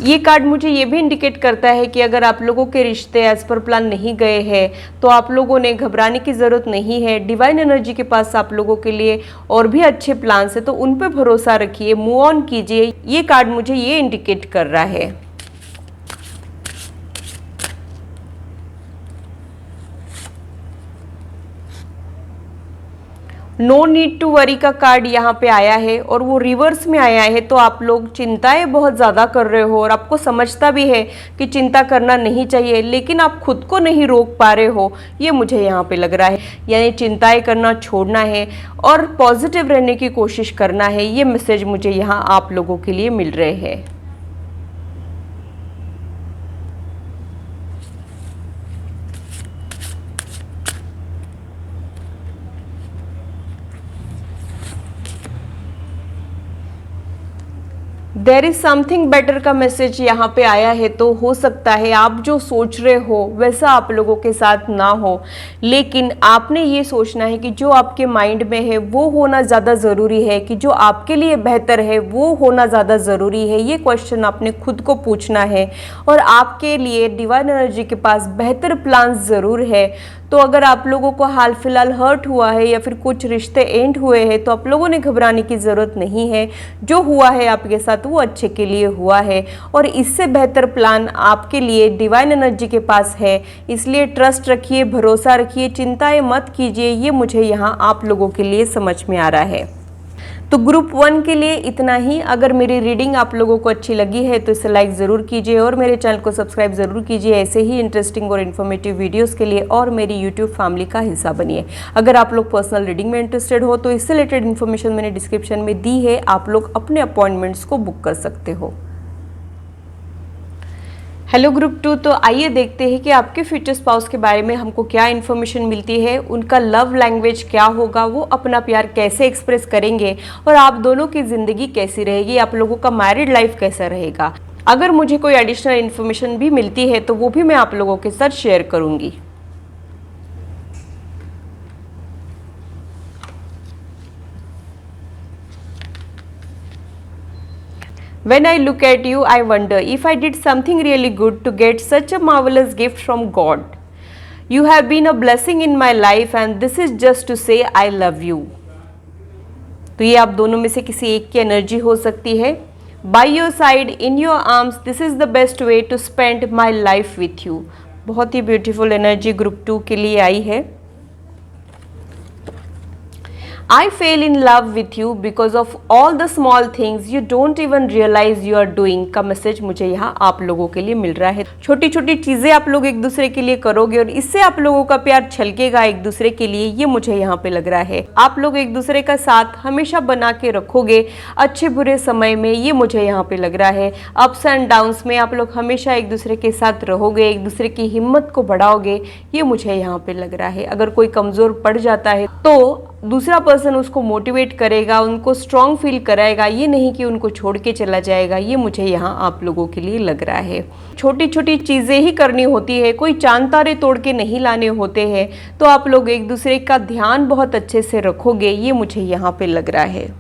ये कार्ड मुझे ये भी इंडिकेट करता है कि अगर आप लोगों के रिश्ते एज पर प्लान नहीं गए हैं तो आप लोगों ने घबराने की ज़रूरत नहीं है। डिवाइन एनर्जी के पास आप लोगों के लिए और भी अच्छे प्लान्स है, तो उन पे भरोसा रखिए, मूव ऑन कीजिए। ये कार्ड मुझे ये इंडिकेट कर रहा है। नो नीड टू वरी का कार्ड यहाँ पे आया है और वो रिवर्स में आया है, तो आप लोग चिंताएं बहुत ज़्यादा कर रहे हो और आपको समझता भी है कि चिंता करना नहीं चाहिए, लेकिन आप खुद को नहीं रोक पा रहे हो, ये मुझे यहाँ पे लग रहा है। यानी चिंताएं करना छोड़ना है और पॉजिटिव रहने की कोशिश करना है, ये मैसेज मुझे यहाँ आप लोगों के लिए मिल रहे हैं। देयर इज समथिंग बेटर का मैसेज यहाँ पे आया है, तो हो सकता है आप जो सोच रहे हो वैसा आप लोगों के साथ ना हो, लेकिन आपने ये सोचना है कि जो आपके माइंड में है वो होना ज़्यादा ज़रूरी है, कि जो आपके लिए बेहतर है वो होना ज़्यादा ज़रूरी है। ये क्वेश्चन आपने खुद को पूछना है और आपके लिए डिवाइन एनर्जी के पास बेहतर प्लान ज़रूर है। तो अगर आप लोगों को हाल फिलहाल हर्ट हुआ है या फिर कुछ रिश्ते एंड हुए हैं तो आप लोगों ने घबराने की ज़रूरत नहीं है। जो हुआ है आपके साथ वो अच्छे के लिए हुआ है और इससे बेहतर प्लान आपके लिए डिवाइन एनर्जी के पास है। इसलिए ट्रस्ट रखिए, भरोसा रखिए, चिंताएं मत कीजिए। ये मुझे यहाँ आप लोगों के लिए समझ में आ रहा है। तो ग्रुप 1 के लिए इतना ही। अगर मेरी रीडिंग आप लोगों को अच्छी लगी है तो इसे लाइक ज़रूर कीजिए और मेरे चैनल को सब्सक्राइब ज़रूर कीजिए ऐसे ही इंटरेस्टिंग और इन्फॉर्मेटिव वीडियोस के लिए, और मेरी यूट्यूब फैमिली का हिस्सा बनिए। अगर आप लोग पर्सनल रीडिंग में इंटरेस्टेड हो तो इससे रिलेटेड इन्फॉर्मेशन मैंने डिस्क्रिप्शन में दी है, आप लोग अपने अपॉइंटमेंट्स को बुक कर सकते हो। हेलो ग्रुप 2, तो आइए देखते हैं कि आपके फ्यूचर स्पाउस के बारे में हमको क्या इन्फॉर्मेशन मिलती है, उनका लव लैंग्वेज क्या होगा, वो अपना प्यार कैसे एक्सप्रेस करेंगे और आप दोनों की ज़िंदगी कैसी रहेगी, आप लोगों का मैरिड लाइफ कैसा रहेगा। अगर मुझे कोई एडिशनल इन्फॉर्मेशन भी मिलती है तो वो भी मैं आप लोगों के साथ शेयर करूँगी। When I look at you, I wonder if I did something really good to get such a marvelous gift from God. You have been a blessing in my life and this is just to say I love you. तो ये आप दोनों में से किसी एक की energy हो सकती है। By your side, in your arms, this is the best way to spend my life with you. बहुत ही ब्यूटीफुल एनर्जी ग्रुप 2 के लिए आई है। I fell in love with you because of all the small things you don't even realize you are doing का message मुझे यहाँ आप लोगों के लिए मिल रहा है। छोटी छोटी चीज़ें आप लोग एक दूसरे के लिए करोगे और इससे आप लोगों का प्यार छलकेगा एक दूसरे के लिए, ये मुझे यहाँ पे लग रहा है। आप लोग एक दूसरे का साथ हमेशा बना के रखोगे अच्छे बुरे समय में, ये मुझे यहाँ पे लग रहा है। अप्स एंड डाउन्स में आप लोग हमेशा एक दूसरे के साथ रहोगे, एक दूसरे की हिम्मत को बढ़ाओगे, ये मुझे यहाँ पे लग रहा है। अगर कोई कमज़ोर पड़ जाता है तो दूसरा पर्सन उसको मोटिवेट करेगा, उनको स्ट्रॉन्ग फील कराएगा, ये नहीं कि उनको छोड़ के चला जाएगा। ये मुझे यहाँ आप लोगों के लिए लग रहा है। छोटी छोटी चीज़ें ही करनी होती है, कोई चांद तारे तोड़ के नहीं लाने होते हैं। तो आप लोग एक दूसरे का ध्यान बहुत अच्छे से रखोगे, ये मुझे यहाँ पे लग रहा है।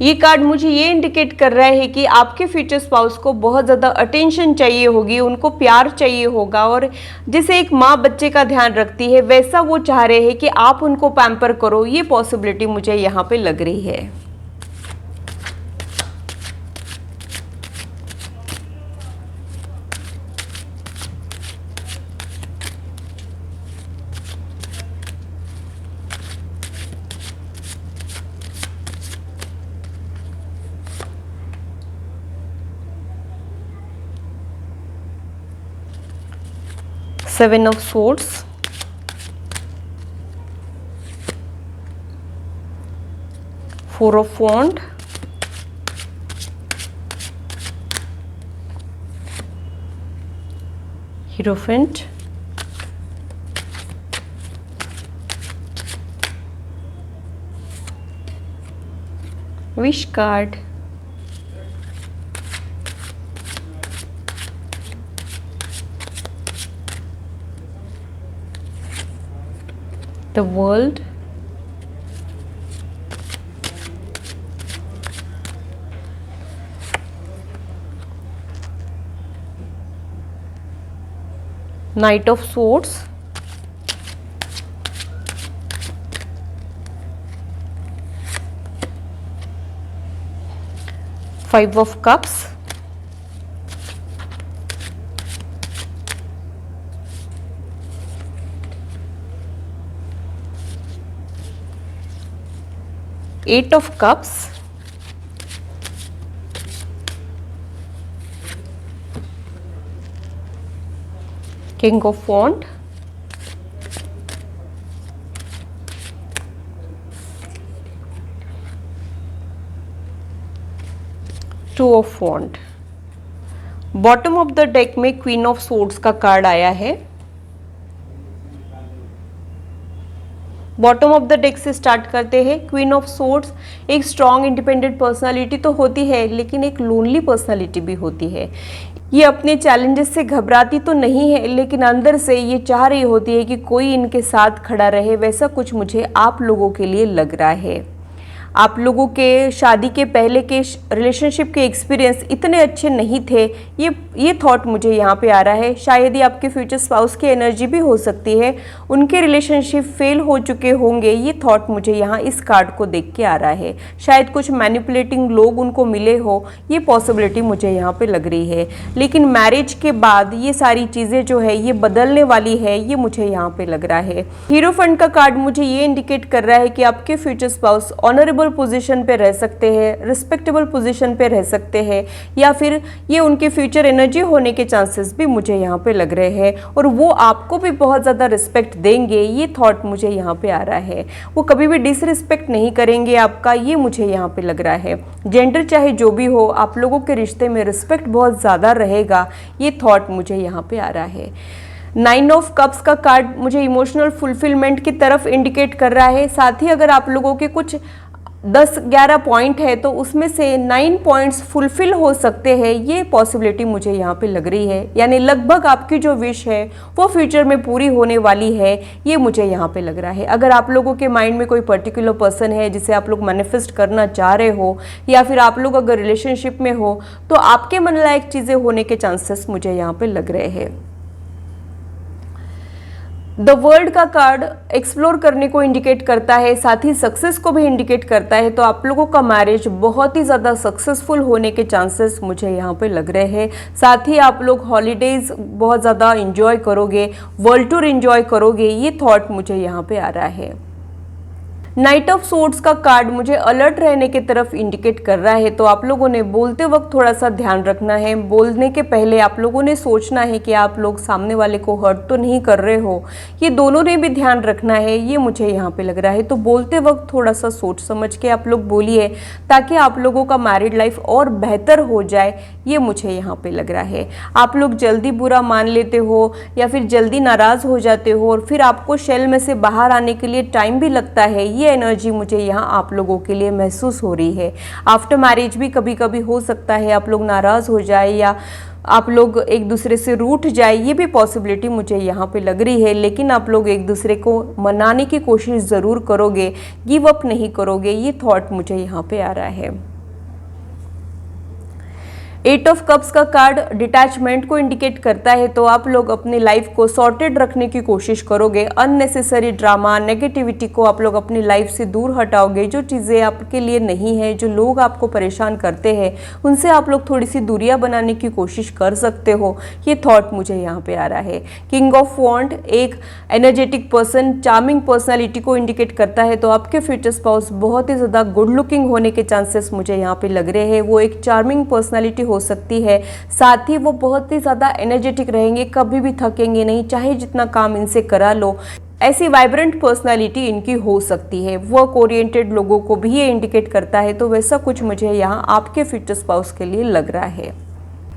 ये कार्ड मुझे ये इंडिकेट कर रहा है कि आपके फ्यूचर स्पाउस को बहुत ज़्यादा अटेंशन चाहिए होगी, उनको प्यार चाहिए होगा, और जैसे एक माँ बच्चे का ध्यान रखती है वैसा वो चाह रहे हैं कि आप उनको पैम्पर करो। ये पॉसिबिलिटी मुझे यहाँ पे लग रही है। Seven of Swords, Four of Wands, Hierophant, Wish card, the World, Knight of Swords, Five of Cups, Eight of Cups, King of Wands, Two of Wands। Bottom of the deck में queen of swords का card आया है। Bottom of the deck से start करते हैं। Queen of swords एक strong independent personality तो होती है, लेकिन एक लोनली पर्सनालिटी भी होती है। ये अपने चैलेंजेस से घबराती तो नहीं है, लेकिन अंदर से ये चाह रही होती है कि कोई इनके साथ खड़ा रहे। वैसा कुछ मुझे आप लोगों के लिए लग रहा है। आप लोगों के शादी के पहले के रिलेशनशिप के एक्सपीरियंस इतने अच्छे नहीं थे, ये थॉट मुझे यहाँ पे आ रहा है। शायद ही आपके फ्यूचर स्पाउस की एनर्जी भी हो सकती है, उनके रिलेशनशिप फेल हो चुके होंगे, ये थॉट मुझे यहाँ इस कार्ड को देख के आ रहा है। शायद कुछ मैनिपुलेटिंग लोग उनको मिले हो, ये पॉसिबिलिटी मुझे यहाँ पे लग रही है। लेकिन मैरिज के बाद ये सारी चीज़ें जो है ये बदलने वाली है, ये मुझे यहाँ पे लग रहा है। हीरोफंट का कार्ड मुझे ये इंडिकेट कर रहा है कि आपके फ्यूचर स्पाउस ऑनरेबल पोजीशन पे रह सकते हैं, रिस्पेक्टेबल पोजीशन पे रह सकते हैं, या फिर ये उनके फ्यूचर एनर्जी होने के चांसेस भी मुझे यहाँ पे लग रहे हैं, और वो आपको भी बहुत ज़्यादा रिस्पेक्ट देंगे, ये थॉट मुझे यहाँ पे आ रहा है। वो कभी भी डिसरिस्पेक्ट नहीं करेंगे आपका, ये मुझे यहाँ पे लग रहा है। जेंडर चाहे जो भी हो, आप लोगों के रिश्ते में रिस्पेक्ट बहुत ज़्यादा रहेगा, ये थॉट मुझे यहाँ पे आ रहा है। 9 ऑफ कप्स का कार्ड मुझे इमोशनल फुलफिलमेंट की तरफ इंडिकेट कर रहा है। साथ ही अगर आप लोगों के कुछ 10-11 पॉइंट है तो उसमें से 9 पॉइंट्स फुलफिल हो सकते हैं, ये पॉसिबिलिटी मुझे यहाँ पे लग रही है। यानी लगभग आपकी जो विश है वो फ्यूचर में पूरी होने वाली है, ये मुझे यहाँ पे लग रहा है। अगर आप लोगों के माइंड में कोई पर्टिकुलर पर्सन है जिसे आप लोग मैनिफेस्ट करना चाह रहे हो, या फिर आप लोग अगर रिलेशनशिप में हो, तो आपके मन लायक चीज़ें होने के चांसेस मुझे यहाँ पे लग रहे हैं। द वर्ल्ड का कार्ड एक्सप्लोर करने को इंडिकेट करता है, साथ ही सक्सेस को भी इंडिकेट करता है। तो आप लोगों का मैरिज बहुत ही ज़्यादा सक्सेसफुल होने के चांसेस मुझे यहाँ पे लग रहे हैं। साथ ही आप लोग हॉलीडेज बहुत ज़्यादा इंजॉय करोगे, वर्ल्ड टूर इंजॉय करोगे, ये थॉट मुझे यहाँ पे आ रहा है। नाइट ऑफ सोर्ड्स का कार्ड मुझे अलर्ट रहने की तरफ इंडिकेट कर रहा है। तो आप लोगों ने बोलते वक्त थोड़ा सा ध्यान रखना है। बोलने के पहले आप लोगों ने सोचना है कि आप लोग सामने वाले को हर्ट तो नहीं कर रहे हो, ये दोनों ने भी ध्यान रखना है, ये मुझे यहाँ पे लग रहा है। तो बोलते वक्त थोड़ा सा सोच समझ के आप लोग बोलिए, ताकि आप लोगों का मैरिड लाइफ और बेहतर हो जाए, ये मुझे यहाँ पे लग रहा है। आप लोग जल्दी बुरा मान लेते हो या फिर जल्दी नाराज़ हो जाते हो, और फिर आपको शेल में से बाहर आने के लिए टाइम भी लगता है, ये एनर्जी मुझे यहाँ आप लोगों के लिए महसूस हो रही है। आफ्टर मैरिज भी कभी कभी हो सकता है आप लोग नाराज़ हो जाए या आप लोग एक दूसरे से रूठ जाए, ये भी पॉसिबिलिटी मुझे यहाँ पे लग रही है। लेकिन आप लोग एक दूसरे को मनाने की कोशिश ज़रूर करोगे, गिव अप नहीं करोगे, ये थॉट मुझे यहाँ पे आ रहा है। 8 ऑफ कप्स का कार्ड डिटैचमेंट को इंडिकेट करता है। तो आप लोग अपनी लाइफ को सॉर्टेड रखने की कोशिश करोगे, अननेसेसरी ड्रामा, नेगेटिविटी को आप लोग अपनी लाइफ से दूर हटाओगे। जो चीज़ें आपके लिए नहीं है, जो लोग आपको परेशान करते हैं, उनसे आप लोग थोड़ी सी दूरियां बनाने की कोशिश कर सकते हो, ये थॉट मुझे यहाँ पे आ रहा है। किंग ऑफ वॉन्ड एक एनर्जेटिक पर्सन, चार्मिंग पर्सनैलिटी को इंडिकेट करता है। तो आपके फ्यूचर स्पाउस बहुत ही ज़्यादा गुड लुकिंग होने के चांसेस मुझे यहाँ पे लग रहे हैं। वो एक चार्मिंग पर्सनैलिटी हो सकती है, साथ ही वो बहुत ही ज़्यादा एनर्जेटिक रहेंगे, कभी भी थकेंगे नहीं, चाहे जितना काम इनसे करा लो। ऐसी वाइब्रेंट पर्सनालिटी इनकी हो सकती है। वर्क ओरिएंटेड लोगों को भी ये इंडिकेट करता है। तो वैसा कुछ मुझे यहाँ आपके फ्यूचर स्पाउस के लिए लग रहा है।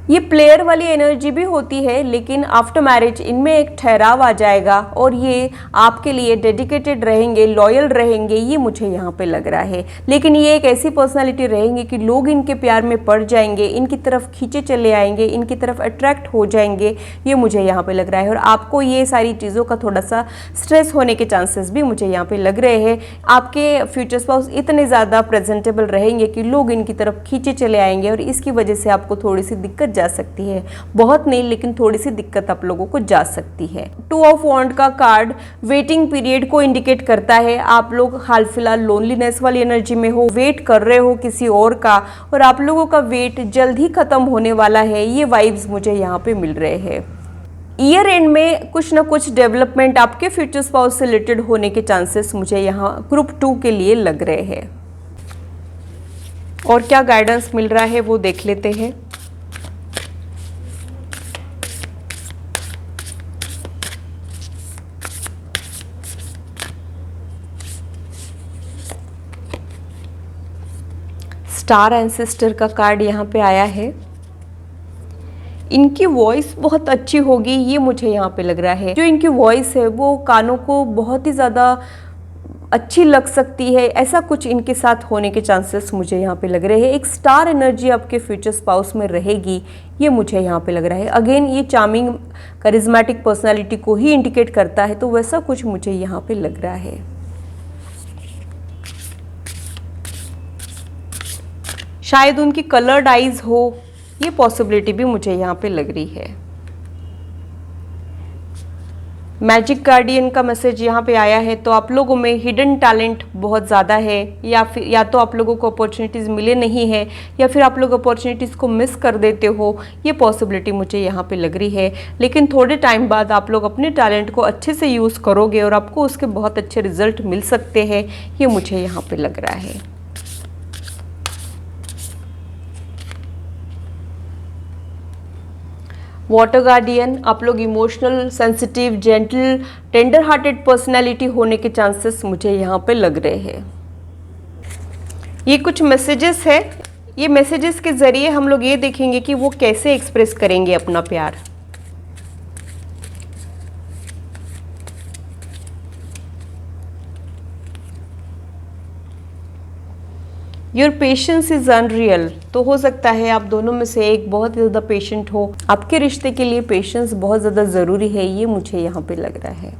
ये प्लेयर वाली एनर्जी भी होती है, लेकिन आफ्टर मैरिज इनमें एक ठहराव आ जाएगा और ये आपके लिए डेडिकेटेड रहेंगे, लॉयल रहेंगे, ये मुझे यहाँ पे लग रहा है। लेकिन ये एक ऐसी पर्सनालिटी रहेंगे कि लोग इनके प्यार में पड़ जाएंगे, इनकी तरफ खींचे चले आएंगे, इनकी तरफ अट्रैक्ट हो जाएंगे, ये मुझे यहाँ पे लग रहा है। और आपको ये सारी चीज़ों का थोड़ा सा स्ट्रेस होने के चांसेस भी मुझे यहाँ पे लग रहे हैं। आपके फ्यूचर स्पाउस इतने ज़्यादा प्रेजेंटेबल रहेंगे कि लोग इनकी तरफ खींचे चले आएंगे, और इसकी वजह से आपको थोड़ी सी दिक्कत जा सकती है। बहुत नहीं, लेकिन थोड़ी सी दिक्कत आप लोगों को जा सकती है। 2 ऑफ वॉन्ड का कार्ड वेटिंग पीरियड को इंडिकेट करता है। आप लोग हाल फिलहाल लोनलीनेस वाली एनर्जी में हो, वेट कर रहे हो किसी और का, और आप लोगों का वेट जल्द ही खत्म होने वाला है, ये वाइब्स मुझे यहाँ पे मिल रहे हैं। ईयर एंड में कुछ ना कुछ डेवलपमेंट आपके फ्यूचर स्पाउस से रिलेटेड होने के चांसेस मुझे यहाँ ग्रुप 2 के लिए लग रहे हैं। और क्या गाइडेंस मिल रहा है वो देख लेते हैं। स्टार एंसेस्टर का कार्ड यहाँ पे आया है। इनकी वॉइस बहुत अच्छी होगी, ये मुझे यहाँ पे लग रहा है। जो इनकी वॉइस है वो कानों को बहुत ही ज़्यादा अच्छी लग सकती है, ऐसा कुछ इनके साथ होने के चांसेस मुझे यहाँ पे लग रहे हैं। एक स्टार एनर्जी आपके फ्यूचर स्पाउस में रहेगी, ये मुझे यहाँ पे लग रहा है। अगेन ये चार्मिंग करिज्मेटिक पर्सनालिटी को ही इंडिकेट करता है, तो वैसा कुछ मुझे यहाँ पे लग रहा है। शायद उनकी कलर्ड आईज हो, ये पॉसिबिलिटी भी मुझे यहाँ पे लग रही है। मैजिक गार्डियन का मैसेज यहाँ पे आया है, तो आप लोगों में हिडन टैलेंट बहुत ज़्यादा है, या तो आप लोगों को अपॉर्चुनिटीज़ मिले नहीं है, या फिर आप लोग अपॉर्चुनिटीज़ को मिस कर देते हो, ये पॉसिबिलिटी मुझे यहाँ पे लग रही है। लेकिन थोड़े टाइम बाद आप लोग अपने टैलेंट को अच्छे से यूज़ करोगे और आपको उसके बहुत अच्छे रिजल्ट मिल सकते हैं, ये मुझे यहाँ पे लग रहा है। वाटर गार्डियन, आप लोग emotional, sensitive, gentle, tender hearted personality होने के चांसेस मुझे यहाँ पे लग रहे हैं। ये कुछ मैसेजेस है, ये मैसेजेस के ज़रिए हम लोग ये देखेंगे कि वो कैसे एक्सप्रेस करेंगे अपना प्यार। योर पेशेंस इज़ अनरियल, तो हो सकता है आप दोनों में से एक बहुत ज़्यादा पेशेंट हो। आपके रिश्ते के लिए पेशेंस बहुत ज़्यादा ज़रूरी है, ये मुझे यहाँ पे लग रहा है।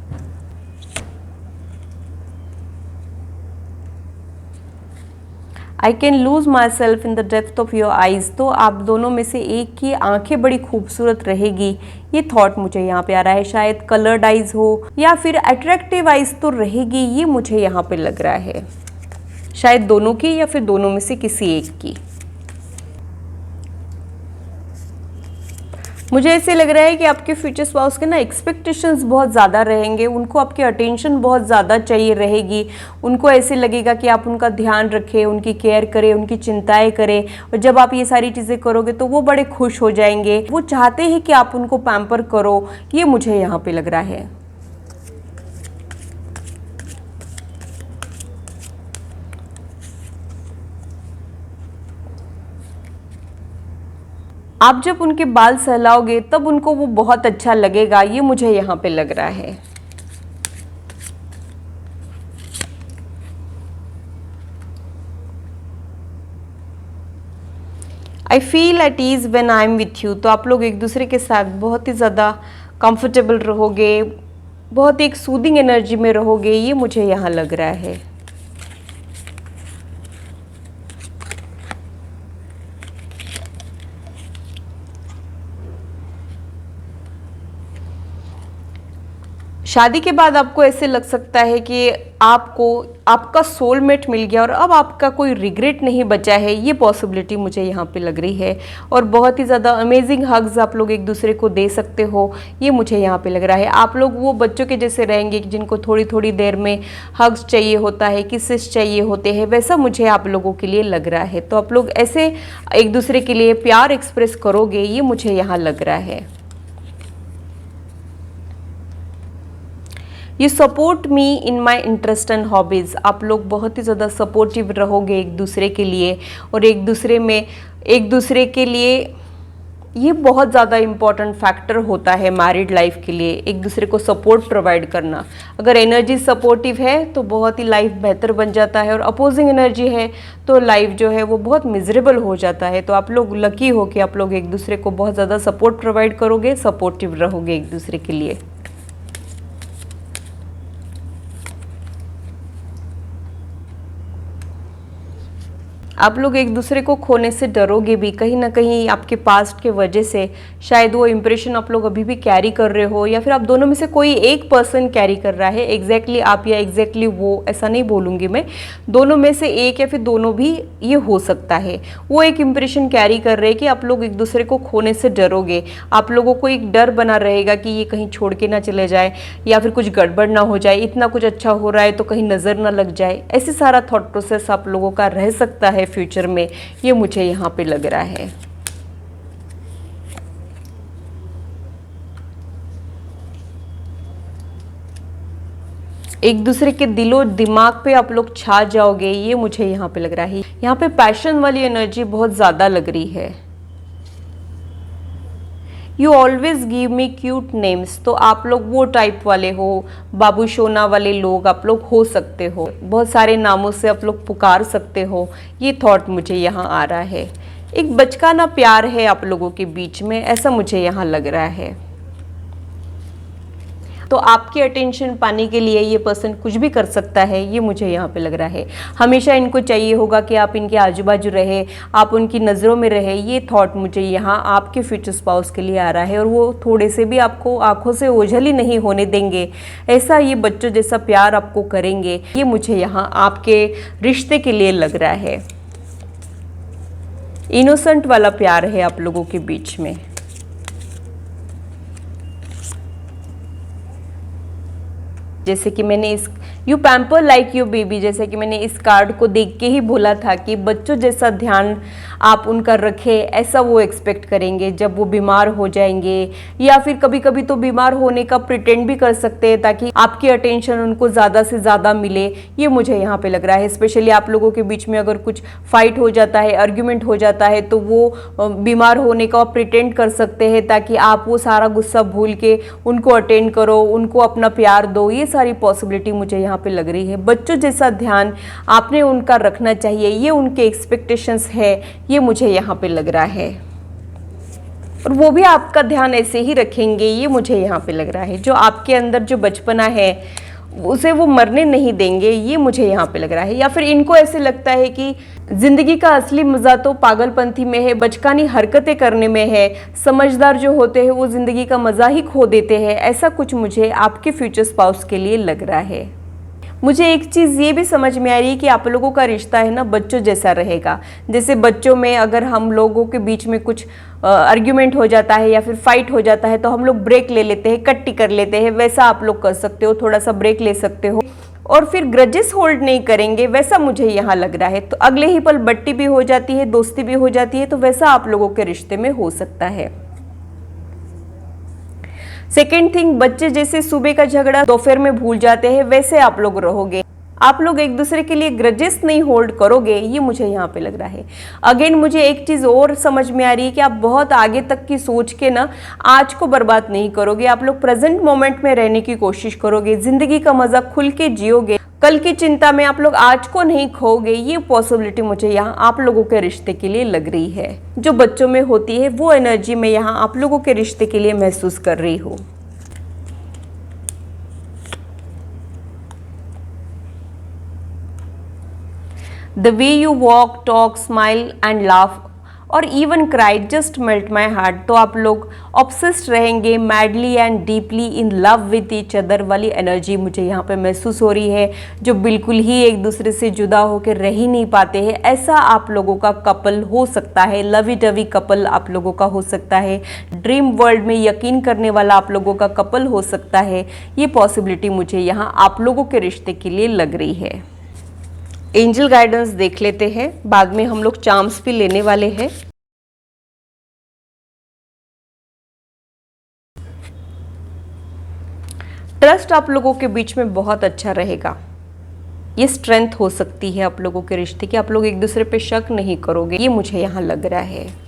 I can lose my self in the depth of your eyes, तो आप दोनों में से एक की आंखें बड़ी खूबसूरत रहेगी, ये थॉट मुझे यहाँ पे आ रहा है। शायद कलर्ड आइज़ हो या फिर अट्रैक्टिव आइज़ तो रहेगी, ये मुझे यहाँ पे लग रहा है। शायद दोनों की या फिर दोनों में से किसी एक की। मुझे ऐसे लग रहा है कि आपके फ्यूचर स्पाउस के ना एक्सपेक्टेशंस बहुत ज़्यादा रहेंगे, उनको आपकी अटेंशन बहुत ज़्यादा चाहिए रहेगी। उनको ऐसे लगेगा कि आप उनका ध्यान रखें, उनकी केयर करें, उनकी चिंताएं करें, और जब आप ये सारी चीज़ें करोगे तो वो बड़े खुश हो जाएंगे। वो चाहते हैं कि आप उनको पैम्पर करो, ये मुझे यहाँ पे लग रहा है। आप जब उनके बाल सहलाओगे तब उनको वो बहुत अच्छा लगेगा, ये मुझे यहाँ पे लग रहा है। I feel at ease when I am with you, तो आप लोग एक दूसरे के साथ बहुत ही ज़्यादा कंफर्टेबल रहोगे, बहुत एक सूदिंग एनर्जी में रहोगे, ये मुझे यहाँ लग रहा है। शादी के बाद आपको ऐसे लग सकता है कि आपको आपका सोलमेट मिल गया और अब आपका कोई रिग्रेट नहीं बचा है, ये पॉसिबिलिटी मुझे यहाँ पे लग रही है। और बहुत ही ज़्यादा अमेजिंग हग्स आप लोग एक दूसरे को दे सकते हो, ये मुझे यहाँ पे लग रहा है। आप लोग वो बच्चों के जैसे रहेंगे जिनको थोड़ी थोड़ी देर में हग्स चाहिए होता है, किसेस चाहिए होते हैं, वैसा मुझे आप लोगों के लिए लग रहा है। तो आप लोग ऐसे एक दूसरे के लिए प्यार एक्सप्रेस करोगे, ये मुझे यहाँ लग रहा है। ये support me in my interest and hobbies, आप लोग बहुत ही ज़्यादा सपोर्टिव रहोगे एक दूसरे के लिए, और एक दूसरे के लिए ये बहुत ज़्यादा इम्पॉर्टेंट फैक्टर होता है मैरिड लाइफ के लिए, एक दूसरे को सपोर्ट प्रोवाइड करना। अगर एनर्जी सपोर्टिव है तो बहुत ही लाइफ बेहतर बन जाता है, और अपोजिंग एनर्जी है तो लाइफ जो है वो बहुत मिजरेबल हो जाता है। तो आप लोग लकी हो कि आप लोग एक दूसरे को बहुत ज़्यादा सपोर्ट प्रोवाइड करोगे, सपोर्टिव रहोगे एक दूसरे के लिए। आप लोग एक दूसरे को खोने से डरोगे भी, कहीं ना कहीं आपके पास्ट के वजह से शायद वो इम्प्रेशन आप लोग अभी भी कैरी कर रहे हो, या फिर आप दोनों में से कोई एक पर्सन कैरी कर रहा है। एग्जैक्टली आप या एग्जैक्टली वो ऐसा नहीं बोलूँगी मैं, दोनों में से एक या फिर दोनों भी ये हो सकता है। वो एक इम्प्रेशन कैरी कर रहे हैं कि आप लोग एक दूसरे को खोने से डरोगे, आप लोगों को एक डर बना रहेगा कि ये कहीं छोड़ के ना चले जाए, या फिर कुछ गड़बड़ ना हो जाए, इतना कुछ अच्छा हो रहा है तो कहीं नज़र ना लग जाए। ऐसे सारा थॉट प्रोसेस आप लोगों का रह सकता है फ्यूचर में, ये मुझे यहाँ पे लग रहा है। एक दूसरे के दिलो दिमाग पे आप लोग छा जाओगे, ये मुझे यहाँ पे लग रहा है। यहाँ पे पैशन वाली एनर्जी बहुत ज़्यादा लग रही है। You always give me cute names, तो आप लोग वो टाइप वाले हो, बाबू सोना वाले लोग आप लोग हो सकते हो, बहुत सारे नामों से आप लोग पुकार सकते हो, ये थॉट मुझे यहाँ आ रहा है। एक बचकाना प्यार है आप लोगों के बीच में, ऐसा मुझे यहाँ लग रहा है। तो आपकी अटेंशन पाने के लिए ये पर्सन कुछ भी कर सकता है, ये मुझे यहाँ पे लग रहा है। हमेशा इनको चाहिए होगा कि आप इनके आजू बाजू रहे, आप उनकी नज़रों में रहे, ये थॉट मुझे यहाँ आपके फ्यूचर स्पाउस के लिए आ रहा है। और वो थोड़े से भी आपको आंखों से ओझल ही नहीं होने देंगे, ऐसा ये बच्चों जैसा प्यार आपको करेंगे, ये मुझे यहाँ आपके रिश्ते के लिए लग रहा है। इनोसेंट वाला प्यार है आप लोगों के बीच में। जैसे कि मैंने इस you pamper like your baby, जैसे कि मैंने इस कार्ड को देख के ही बोला था कि बच्चों जैसा ध्यान आप उनका रखें, ऐसा वो एक्सपेक्ट करेंगे जब वो बीमार हो जाएंगे, या फिर कभी कभी तो बीमार होने का प्रिटेंड भी कर सकते हैं ताकि आपकी अटेंशन उनको ज़्यादा से ज़्यादा मिले, ये मुझे यहाँ पे लग रहा है। स्पेशली आप लोगों के बीच में अगर कुछ फाइट हो जाता है, आर्ग्यूमेंट हो जाता है, तो वो बीमार होने का प्रिटेंड कर सकते हैं ताकि आप वो सारा गुस्सा भूल के उनको अटेंड करो, उनको अपना प्यार दो। ये सारी पॉसिबिलिटी मुझे यहाँ पे लग रही है। बच्चों जैसा ध्यान आपने उनका रखना चाहिए, ये उनके एक्सपेक्टेशंस है, ये मुझे यहाँ पे लग रहा है। और वो भी आपका ध्यान ऐसे ही रखेंगे, ये मुझे यहाँ पे लग रहा है। जो आपके अंदर जो बचपना है उसे वो मरने नहीं देंगे, ये मुझे यहाँ पे लग रहा है। या फिर इनको ऐसे लगता है कि जिंदगी का असली मजा तो पागलपंथी में है, बचकानी हरकतें करने में है, समझदार जो होते हैं वो जिंदगी का मजा ही खो देते हैं, ऐसा कुछ मुझे आपके फ्यूचर स्पाउस के लिए लग रहा है। मुझे एक चीज़ ये भी समझ में आ रही है कि आप लोगों का रिश्ता है ना बच्चों जैसा रहेगा। जैसे बच्चों में अगर हम लोगों के बीच में कुछ आर्ग्यूमेंट हो जाता है या फिर फाइट हो जाता है तो हम लोग ब्रेक ले लेते हैं, कट्टी कर लेते हैं, वैसा आप लोग कर सकते हो, थोड़ा सा ब्रेक ले सकते हो और फिर ग्रजेस होल्ड नहीं करेंगे, वैसा मुझे यहाँ लग रहा है। तो अगले ही पल बट्टी भी हो जाती है, दोस्ती भी हो जाती है, तो वैसा आप लोगों के रिश्ते में हो सकता है। सेकेंड थिंग, बच्चे जैसे सुबह का झगड़ा दोपहर में भूल जाते हैं, वैसे आप लोग रहोगे। आप लोग एक दूसरे के लिए ग्रजेस नहीं होल्ड करोगे, ये मुझे यहाँ पे लग रहा है। अगेन मुझे एक चीज़ और समझ में आ रही है कि आप बहुत आगे तक की सोच के ना आज को बर्बाद नहीं करोगे। आप लोग प्रेजेंट मोमेंट में रहने की कोशिश करोगे, जिंदगी का मजा खुल के जियोगे, कल की चिंता में आप लोग आज को नहीं खोओगे। ये पॉसिबिलिटी मुझे यहाँ आप लोगों के रिश्ते के लिए लग रही है। जो बच्चों में होती है वो एनर्जी मैं यहाँ आप लोगों के रिश्ते के लिए महसूस कर रही हूँ। The way you walk, talk, smile and laugh और even cried just melt my heart। तो आप लोग ऑब्सेस्ड रहेंगे, madly and deeply in love with each other वाली एनर्जी मुझे यहाँ पे महसूस हो रही है, जो बिल्कुल ही एक दूसरे से जुदा होकर रह ही नहीं पाते हैं। ऐसा आप लोगों का कपल हो सकता है, लवी डवी कपल आप लोगों का हो सकता है, ड्रीम वर्ल्ड में यकीन करने वाला आप लोगों का कपल हो सकता है। ये पॉसिबिलिटी मुझे यहाँ आप लोगों के रिश्ते के लिए लग रही है। एंजल गाइडेंस देख लेते हैं, बाद में हम लोग चार्म्स भी लेने वाले हैं। ट्रस्ट आप लोगों के बीच में बहुत अच्छा रहेगा, ये स्ट्रेंथ हो सकती है आप लोगों के रिश्ते की। आप लोग एक दूसरे पे शक नहीं करोगे, ये मुझे यहाँ लग रहा है।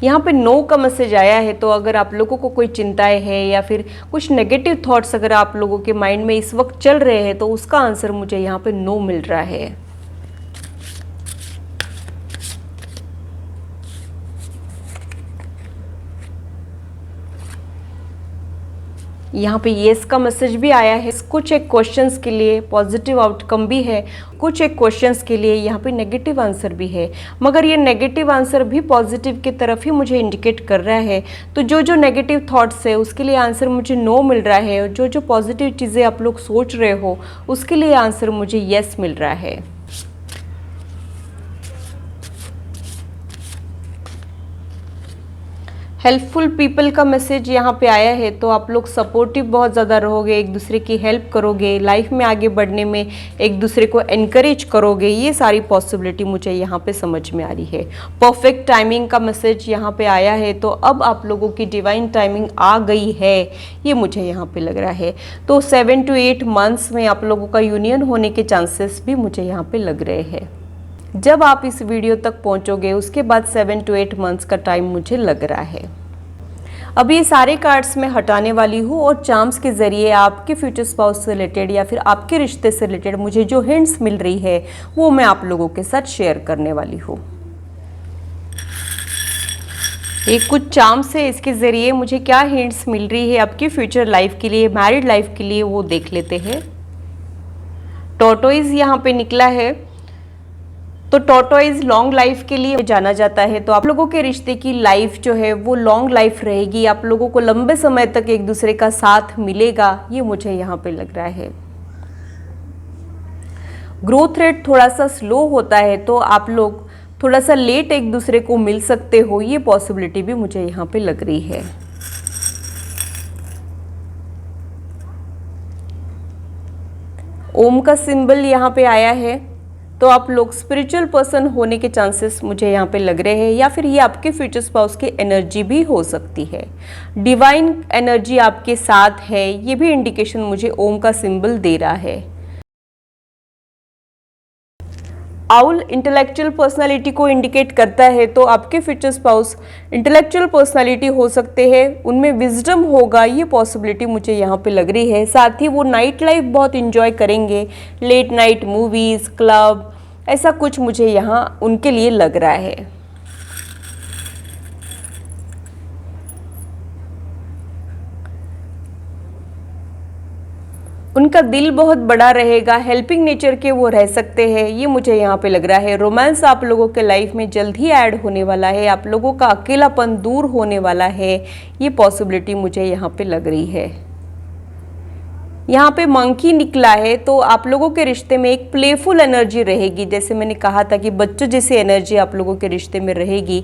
यहाँ पे नो का मैसेज आया है, तो अगर आप लोगों को कोई चिंताएं है या फिर कुछ नेगेटिव थॉट्स अगर आप लोगों के माइंड में इस वक्त चल रहे हैं तो उसका आंसर मुझे यहाँ पे नो मिल रहा है। यहाँ पे येस का मैसेज भी आया है। कुछ एक क्वेश्चंस के लिए पॉजिटिव आउटकम भी है, कुछ एक क्वेश्चंस के लिए यहाँ पे नेगेटिव आंसर भी है, मगर ये नेगेटिव आंसर भी पॉजिटिव की तरफ ही मुझे इंडिकेट कर रहा है। तो जो जो नेगेटिव थॉट्स है उसके लिए आंसर मुझे नो मिल रहा है, और जो जो पॉजिटिव चीज़ें आप लोग सोच रहे हो उसके लिए आंसर मुझे येस मिल रहा है। हेल्पफुल पीपल का मैसेज यहाँ पे आया है, तो आप लोग सपोर्टिव बहुत ज़्यादा रहोगे, एक दूसरे की हेल्प करोगे, लाइफ में आगे बढ़ने में एक दूसरे को एनकरेज करोगे। ये सारी पॉसिबिलिटी मुझे यहाँ पे समझ में आ रही है। परफेक्ट टाइमिंग का मैसेज यहाँ पे आया है, तो अब आप लोगों की डिवाइन टाइमिंग आ गई है, ये मुझे यहाँ पे लग रहा है। तो 7 to 8 मंथ्स में आप लोगों का यूनियन होने के चांसेस भी मुझे यहाँ पे लग रहे हैं। जब आप इस वीडियो तक पहुंचोगे उसके बाद 7 to 8 मंथ्स का टाइम मुझे लग रहा है। अब ये सारे कार्ड्स मैं हटाने वाली हूँ और चार्म्स के ज़रिए आपके फ्यूचर स्पाउस से रिलेटेड या फिर आपके रिश्ते से रिलेटेड मुझे जो हिंट्स मिल रही है वो मैं आप लोगों के साथ शेयर करने वाली हूँ। ये कुछ चार्म्स है, इसके ज़रिए मुझे क्या हिंट्स मिल रही है आपकी फ्यूचर लाइफ के लिए, मैरिड लाइफ के लिए, वो देख लेते हैं। टॉर्टोइज यहाँ पे निकला है, तो टॉर्टोइज लॉन्ग लाइफ के लिए जाना जाता है। तो आप लोगों के रिश्ते की लाइफ जो है वो लॉन्ग लाइफ रहेगी, आप लोगों को लंबे समय तक एक दूसरे का साथ मिलेगा, ये मुझे यहाँ पे लग रहा है। ग्रोथ रेट थोड़ा सा स्लो होता है, तो आप लोग थोड़ा सा लेट एक दूसरे को मिल सकते हो, ये पॉसिबिलिटी भी मुझे यहाँ पे लग रही है। ओम का सिंबल यहाँ पे आया है, तो आप लोग स्पिरिचुअल पर्सन होने के चांसेस मुझे यहाँ पे लग रहे हैं, या फिर ये आपके फ्यूचर स्पाउस की एनर्जी भी हो सकती है। डिवाइन एनर्जी आपके साथ है, ये भी इंडिकेशन मुझे ओम का सिंबल दे रहा है। आउल इंटेलेक्चुअल पर्सनालिटी को इंडिकेट करता है, तो आपके फ्यूचर स्पाउस इंटेलेक्चुअल पर्सनालिटी हो सकते हैं, उनमें विजडम होगा, ये पॉसिबिलिटी मुझे यहाँ पे लग रही है। साथ ही वो नाइट लाइफ बहुत इंजॉय करेंगे, लेट नाइट मूवीज़, क्लब, ऐसा कुछ मुझे यहाँ उनके लिए लग रहा है। उनका दिल बहुत बड़ा रहेगा, हेल्पिंग नेचर के वो रह सकते हैं, ये मुझे यहाँ पे लग रहा है। रोमांस आप लोगों के लाइफ में जल्द ही ऐड होने वाला है, आप लोगों का अकेलापन दूर होने वाला है, ये पॉसिबिलिटी मुझे यहाँ पे लग रही है। यहाँ पे मंकी निकला है, तो आप लोगों के रिश्ते में एक प्लेफुल एनर्जी रहेगी। जैसे मैंने कहा था कि बच्चों जैसी एनर्जी आप लोगों के रिश्ते में रहेगी,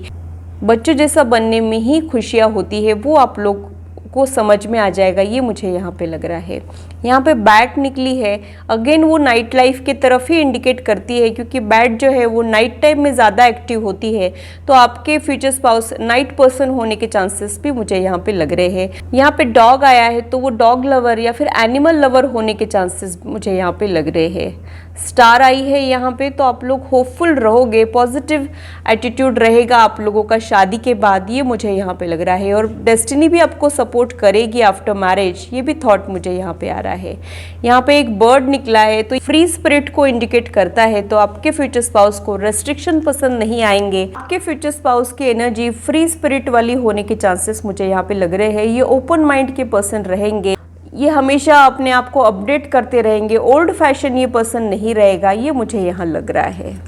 बच्चों जैसा बनने में ही खुशियाँ होती है, वो आप लोग को समझ में आ जाएगा, ये मुझे यहाँ पे लग रहा है। यहाँ पे बैट निकली है, अगेन वो नाइट लाइफ की तरफ ही इंडिकेट करती है, क्योंकि बैट जो है वो नाइट टाइम में ज़्यादा एक्टिव होती है, तो आपके फ्यूचर स्पाउस नाइट पर्सन होने के चांसेस भी मुझे यहाँ पे लग रहे हैं। यहाँ पे डॉग आया है, तो वो डॉग लवर या फिर एनिमल लवर होने के चांसेस मुझे यहाँ पे लग रहे हैं। स्टार आई है यहाँ पे, तो आप लोग होपफुल रहोगे, पॉजिटिव एटीट्यूड रहेगा आप लोगों का शादी के बाद, ये मुझे यहाँ पे लग रहा है। और डेस्टिनी भी आपको सपोर्ट करेगी आफ्टर मैरिज, ये भी थॉट मुझे यहाँ पे आ रहा है। यहाँ पे एक बर्ड निकला है, तो फ्री स्पिरिट को इंडिकेट करता है, तो आपके फ्यूचर स्पाउस को रेस्ट्रिक्शन पसंद नहीं आएंगे, आपके फ्यूचर स्पाउस की एनर्जी फ्री स्पिरिट वाली होने के चांसेस मुझे यहाँ पे लग रहे हैं। ये ओपन माइंड के पर्सन रहेंगे, ये हमेशा अपने आप को अपडेट करते रहेंगे, ओल्ड फैशन ये पर्सन नहीं रहेगा, ये मुझे यहाँ लग रहा है।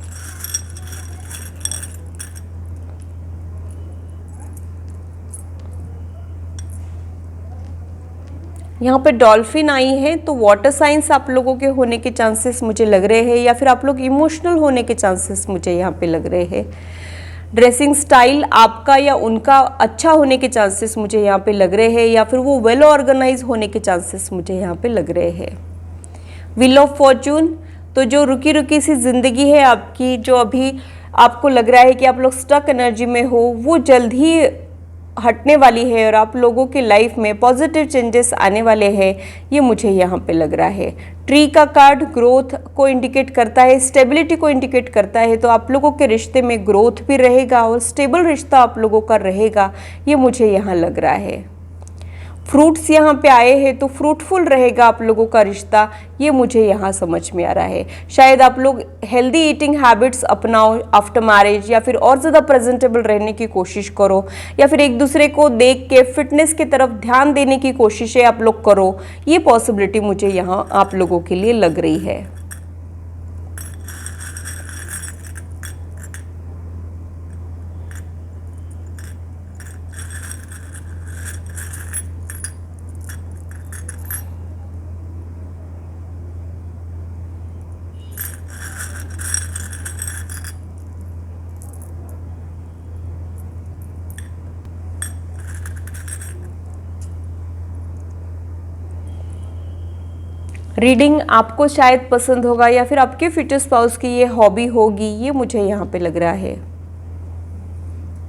यहाँ पे डॉल्फिन आई है, तो वाटर साइंस आप लोगों के होने के चांसेस मुझे लग रहे हैं, या फिर आप लोग इमोशनल होने के चांसेस मुझे यहाँ पे लग रहे हैं। ड्रेसिंग स्टाइल आपका या उनका अच्छा होने के चांसेस मुझे यहाँ पे लग रहे हैं, या फिर वो वेल ऑर्गेनाइज होने के चांसेस मुझे यहाँ पे लग रहे हैं। व्हील ऑफ फॉर्चून, तो जो रुकी रुकी सी जिंदगी है आपकी, जो अभी आपको लग रहा है कि आप लोग स्टक एनर्जी में हो, वो जल्द ही हटने वाली है और आप लोगों की लाइफ में पॉजिटिव चेंजेस आने वाले हैं, ये मुझे यहाँ पे लग रहा है। ट्री का कार्ड ग्रोथ को इंडिकेट करता है, स्टेबिलिटी को इंडिकेट करता है, तो आप लोगों के रिश्ते में ग्रोथ भी रहेगा और स्टेबल रिश्ता आप लोगों का रहेगा, ये मुझे यहाँ लग रहा है। फ्रूट्स यहाँ पे आए हैं, तो फ्रूटफुल रहेगा आप लोगों का रिश्ता, ये मुझे यहाँ समझ में आ रहा है। शायद आप लोग हेल्दी ईटिंग हैबिट्स अपनाओ आफ्टर मैरिज, या फिर और ज़्यादा प्रेजेंटेबल रहने की कोशिश करो, या फिर एक दूसरे को देख के फिटनेस की तरफ ध्यान देने की कोशिशें आप लोग करो, ये पॉसिबिलिटी मुझे यहाँ आप लोगों के लिए लग रही है। रीडिंग आपको शायद पसंद होगा, या फिर आपके फ्यूचर स्पाउस की ये हॉबी होगी, ये मुझे यहाँ पे लग रहा है।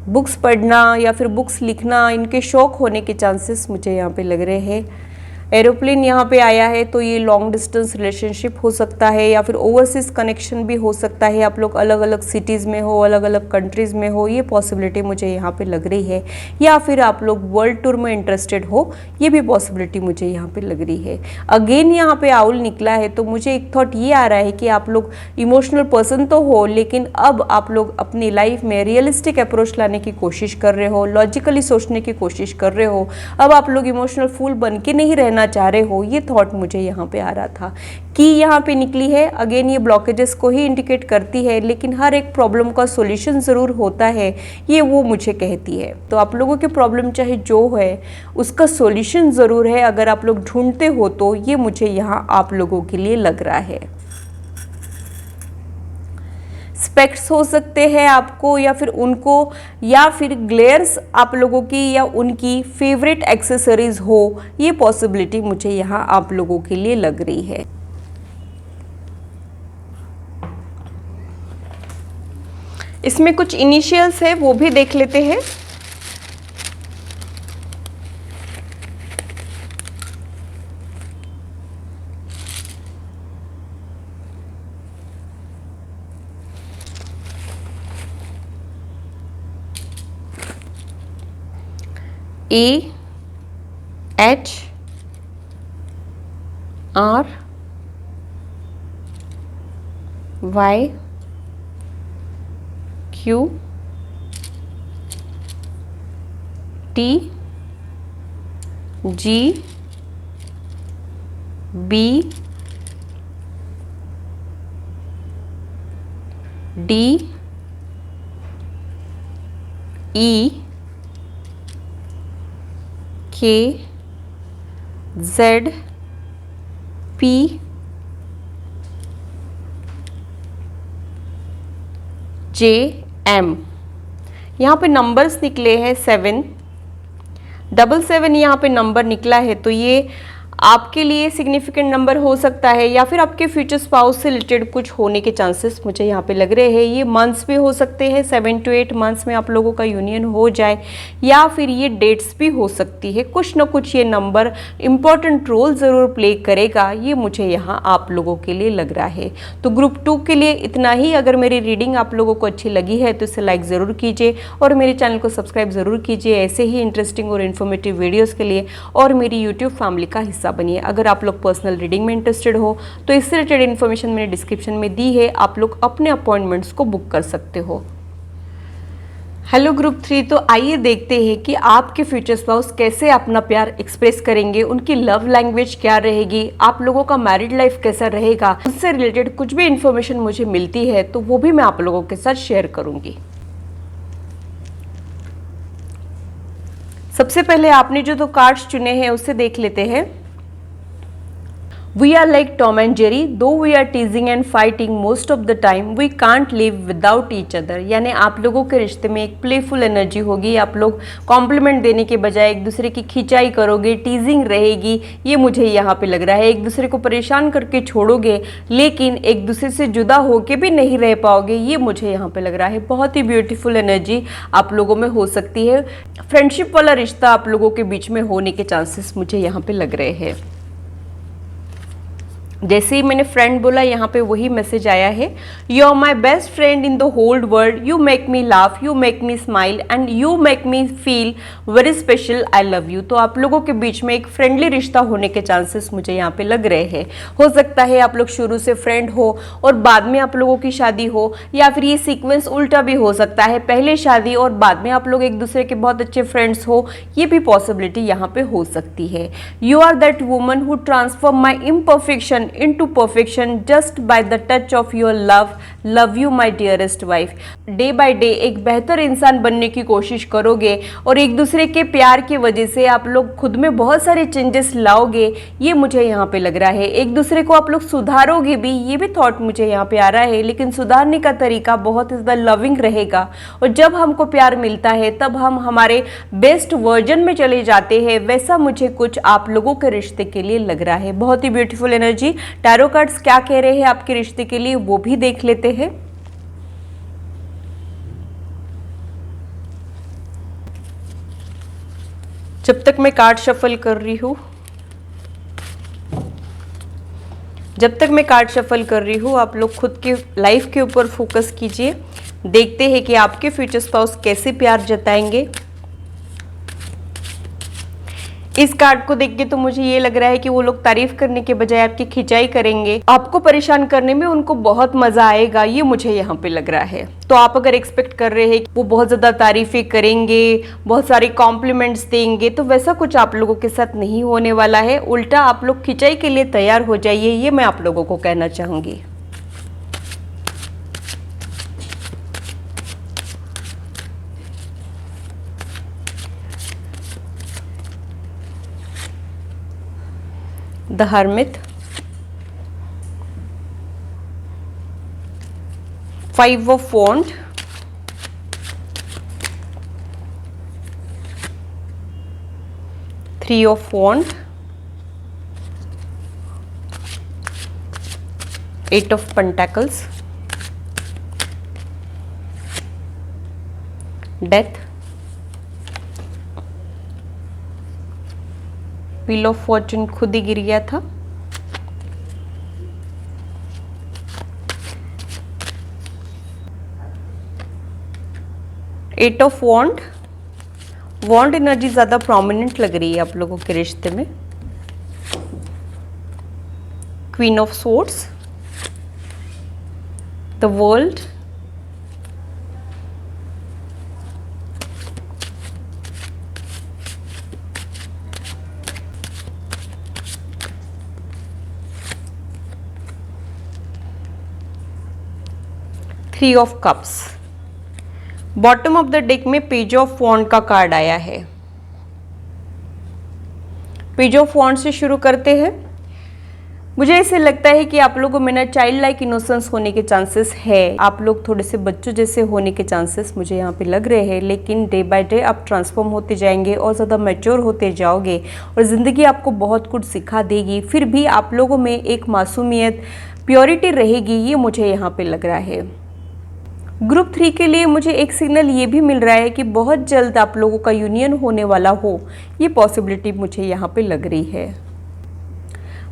बुक्स पढ़ना या फिर बुक्स लिखना, इनके शौक होने के चांसेस मुझे यहाँ पे लग रहे हैं। एरोप्लेन यहाँ पे आया है तो ये लॉन्ग डिस्टेंस रिलेशनशिप हो सकता है या फिर ओवरसीज कनेक्शन भी हो सकता है। आप लोग अलग अलग सिटीज़ में हो, अलग अलग कंट्रीज़ में हो, ये पॉसिबिलिटी मुझे यहाँ पे लग रही है। या फिर आप लोग वर्ल्ड टूर में इंटरेस्टेड हो, ये भी पॉसिबिलिटी मुझे यहाँ पे लग रही है। अगेन यहाँ पे आउल निकला है तो मुझे एक थॉट ये आ रहा है कि आप लोग इमोशनल पर्सन तो हो, लेकिन अब आप लोग अपनी लाइफ में रियलिस्टिक अप्रोच लाने की कोशिश कर रहे हो, लॉजिकली सोचने की कोशिश कर रहे हो। अब आप लोग इमोशनल फूल बन के नहीं रहना चाह रहे हो, ये थॉट मुझे यहाँ पे आ रहा था। कि यहाँ पे निकली है, अगेन ये ब्लॉकेजेस को ही इंडिकेट करती है, लेकिन हर एक प्रॉब्लम का सॉल्यूशन ज़रूर होता है, ये वो मुझे कहती है। तो आप लोगों के प्रॉब्लम चाहे जो है उसका सॉल्यूशन ज़रूर है, अगर आप लोग ढूंढते हो तो, ये मुझे यहाँ आप लोगों के लिए लग रहा है। स्पेक्ट्स हो सकते हैं आपको या फिर उनको, या फिर ग्लेयर्स आप लोगों की या उनकी फेवरेट एक्सेसरीज हो, ये पॉसिबिलिटी मुझे यहाँ आप लोगों के लिए लग रही है। इसमें कुछ इनिशियल्स है, वो भी देख लेते हैं। A H R Y Q T G B D E K Z P J M। यहाँ पे नंबर्स निकले हैं 777, यहाँ पे नंबर निकला है, तो ये आपके लिए सिग्निफिकेंट नंबर हो सकता है या फिर आपके फ्यूचर स्पाउस से रिलेटेड कुछ होने के चांसेस मुझे यहाँ पे लग रहे हैं। ये मंथ्स भी हो सकते हैं, 7 to 8 मंथ्स में आप लोगों का यूनियन हो जाए, या फिर ये डेट्स भी हो सकती है। कुछ ना कुछ ये नंबर इम्पॉर्टेंट रोल ज़रूर प्ले करेगा, ये मुझे यहाँ आप लोगों के लिए लग रहा है। तो ग्रुप 2 के लिए इतना ही। अगर मेरी रीडिंग आप लोगों को अच्छी लगी है तो इसे लाइक ज़रूर कीजिए और मेरे चैनल को सब्सक्राइब ज़रूर कीजिए ऐसे ही इंटरेस्टिंग और इन्फॉर्मेटिव वीडियोज़ के लिए, और मेरी यूट्यूब फैमिली का हिस्सा बनिए। अगर आप लोग पर्सनल रीडिंग में इंटरेस्टेड हो तो इससे रिलेटेड इन्फॉर्मेशन मैंने डिस्क्रिप्शन में दी है, आप लोग अपने अपॉइंटमेंट्स को बुक कर सकते हो। हेलो ग्रुप 3, तो आइए देखते हैं कि आपके फ्यूचर स्पाउस कैसे अपना प्यार एक्सप्रेस करेंगे, उनकी लव लैंग्वेज क्या रहेगी, आप लोगों का मैरिड लाइफ कैसा रहेगा। उससे रिलेटेड कुछ भी इन्फॉर्मेशन मुझे मिलती है तो वो भी मैं आप लोगों के साथ शेयर करूंगी। सबसे पहले आपने जो 2 कार्ड्स चुने हैं उससे देख लेते हैं। We are like Tom and Jerry, though we are teasing and fighting most of the time, we can't live without each other। यानी आप लोगों के रिश्ते में एक प्लेफुल एनर्जी होगी, आप लोग कॉम्प्लीमेंट देने के बजाय एक दूसरे की खिंचाई करोगे, टीजिंग रहेगी, ये मुझे यहाँ पे लग रहा है। एक दूसरे को परेशान करके छोड़ोगे लेकिन एक दूसरे से जुदा होके भी नहीं रह पाओगे, ये मुझे यहाँ पे लग रहा है। बहुत ही ब्यूटीफुल एनर्जी आप लोगों में हो सकती है। फ्रेंडशिप वाला रिश्ता आप लोगों के बीच में होने के चांसेस मुझे यहाँ पे लग रहे हैं। जैसे ही मैंने फ्रेंड बोला, यहाँ पे वही मैसेज आया है। You are my best friend in the whole world, you make me laugh, you make me smile and you make me feel very special, I love you. तो आप लोगों के बीच में एक फ्रेंडली रिश्ता होने के चांसेस मुझे यहाँ पे लग रहे हैं। हो सकता है आप लोग शुरू से फ्रेंड हो और बाद में आप लोगों की शादी हो, या फिर ये सीक्वेंस उल्टा भी हो सकता है, पहले शादी और बाद में आप लोग एक दूसरे के बहुत अच्छे फ्रेंड्स हो, ये भी पॉसिबिलिटी यहाँ पे हो सकती है। You are that woman who transform my imperfection into perfection just by the touch of your love you my dearest wife। Day by day एक बेहतर इंसान बनने की कोशिश करोगे और एक दूसरे के प्यार की वजह से आप लोग खुद में बहुत सारे चेंजेस लाओगे, ये मुझे यहाँ पे लग रहा है। एक दूसरे को आप लोग सुधारोगे भी, ये भी थॉट मुझे यहाँ पे आ रहा है, लेकिन सुधारने का तरीका बहुत ज़्यादा लविंग रहेगा। और जब हमको प्यार मिलता है तब हम हमारे बेस्ट वर्जन में चले जाते हैं, वैसा मुझे कुछ आप लोगों के रिश्ते के लिए लग रहा है। बहुत ही ब्यूटीफुल एनर्जी। टैरो कार्ड्स क्या कह रहे हैं आपके रिश्ते के लिए वो भी देख लेते हैं। जब तक मैं कार्ड शफल कर रही हूं, जब तक मैं कार्ड शफल कर रही हूँ आप लोग खुद के लाइफ के ऊपर फोकस कीजिए। देखते हैं कि आपके फ्यूचर स्पाउस कैसे प्यार जताएंगे। इस कार्ड को देख के तो मुझे ये लग रहा है कि वो लोग तारीफ करने के बजाय आपकी खिंचाई करेंगे। आपको परेशान करने में उनको बहुत मजा आएगा, ये मुझे यहाँ पे लग रहा है। तो आप अगर एक्सपेक्ट कर रहे हैं कि वो बहुत ज्यादा तारीफें करेंगे, बहुत सारे कॉम्प्लीमेंट्स देंगे, तो वैसा कुछ आप लोगों के साथ नहीं होने वाला है। उल्टा आप लोग खिंचाई के लिए तैयार हो जाइए, ये मैं आप लोगों को कहना चाहूंगी। The Hermit, 5 of Wands, Three of Wands, 8 of Pentacles, Death, wheel of fortune खुद ही गिर गया था, eight of wand. Wand energy ज्यादा प्रोमिनेंट लग रही है आप लोगों के रिश्ते में। Queen of swords, the world, three of cups. Bottom of the deck में पेज ऑफ वॉन्ड का कार्ड आया है। पेज ऑफ वॉन्ड से शुरू करते हैं। मुझे ऐसे लगता है कि आप लोगों में ना चाइल्ड लाइक इनोसेंस होने के चांसेस है। आप लोग थोड़े से बच्चों जैसे होने के चांसेस मुझे यहाँ पे लग रहे हैं, लेकिन डे बाय डे आप ट्रांसफॉर्म होते जाएंगे और ज़्यादा मैच्योर होते जाओगे और ज़िंदगी आपको बहुत कुछ सिखा देगी। फिर भी आप लोगों में एक मासूमियत, प्योरिटी रहेगी, ये मुझे यहाँ पे लग रहा है। ग्रुप 3 के लिए मुझे एक सिग्नल ये भी मिल रहा है कि बहुत जल्द आप लोगों का यूनियन होने वाला हो, ये पॉसिबिलिटी मुझे यहाँ पे लग रही है।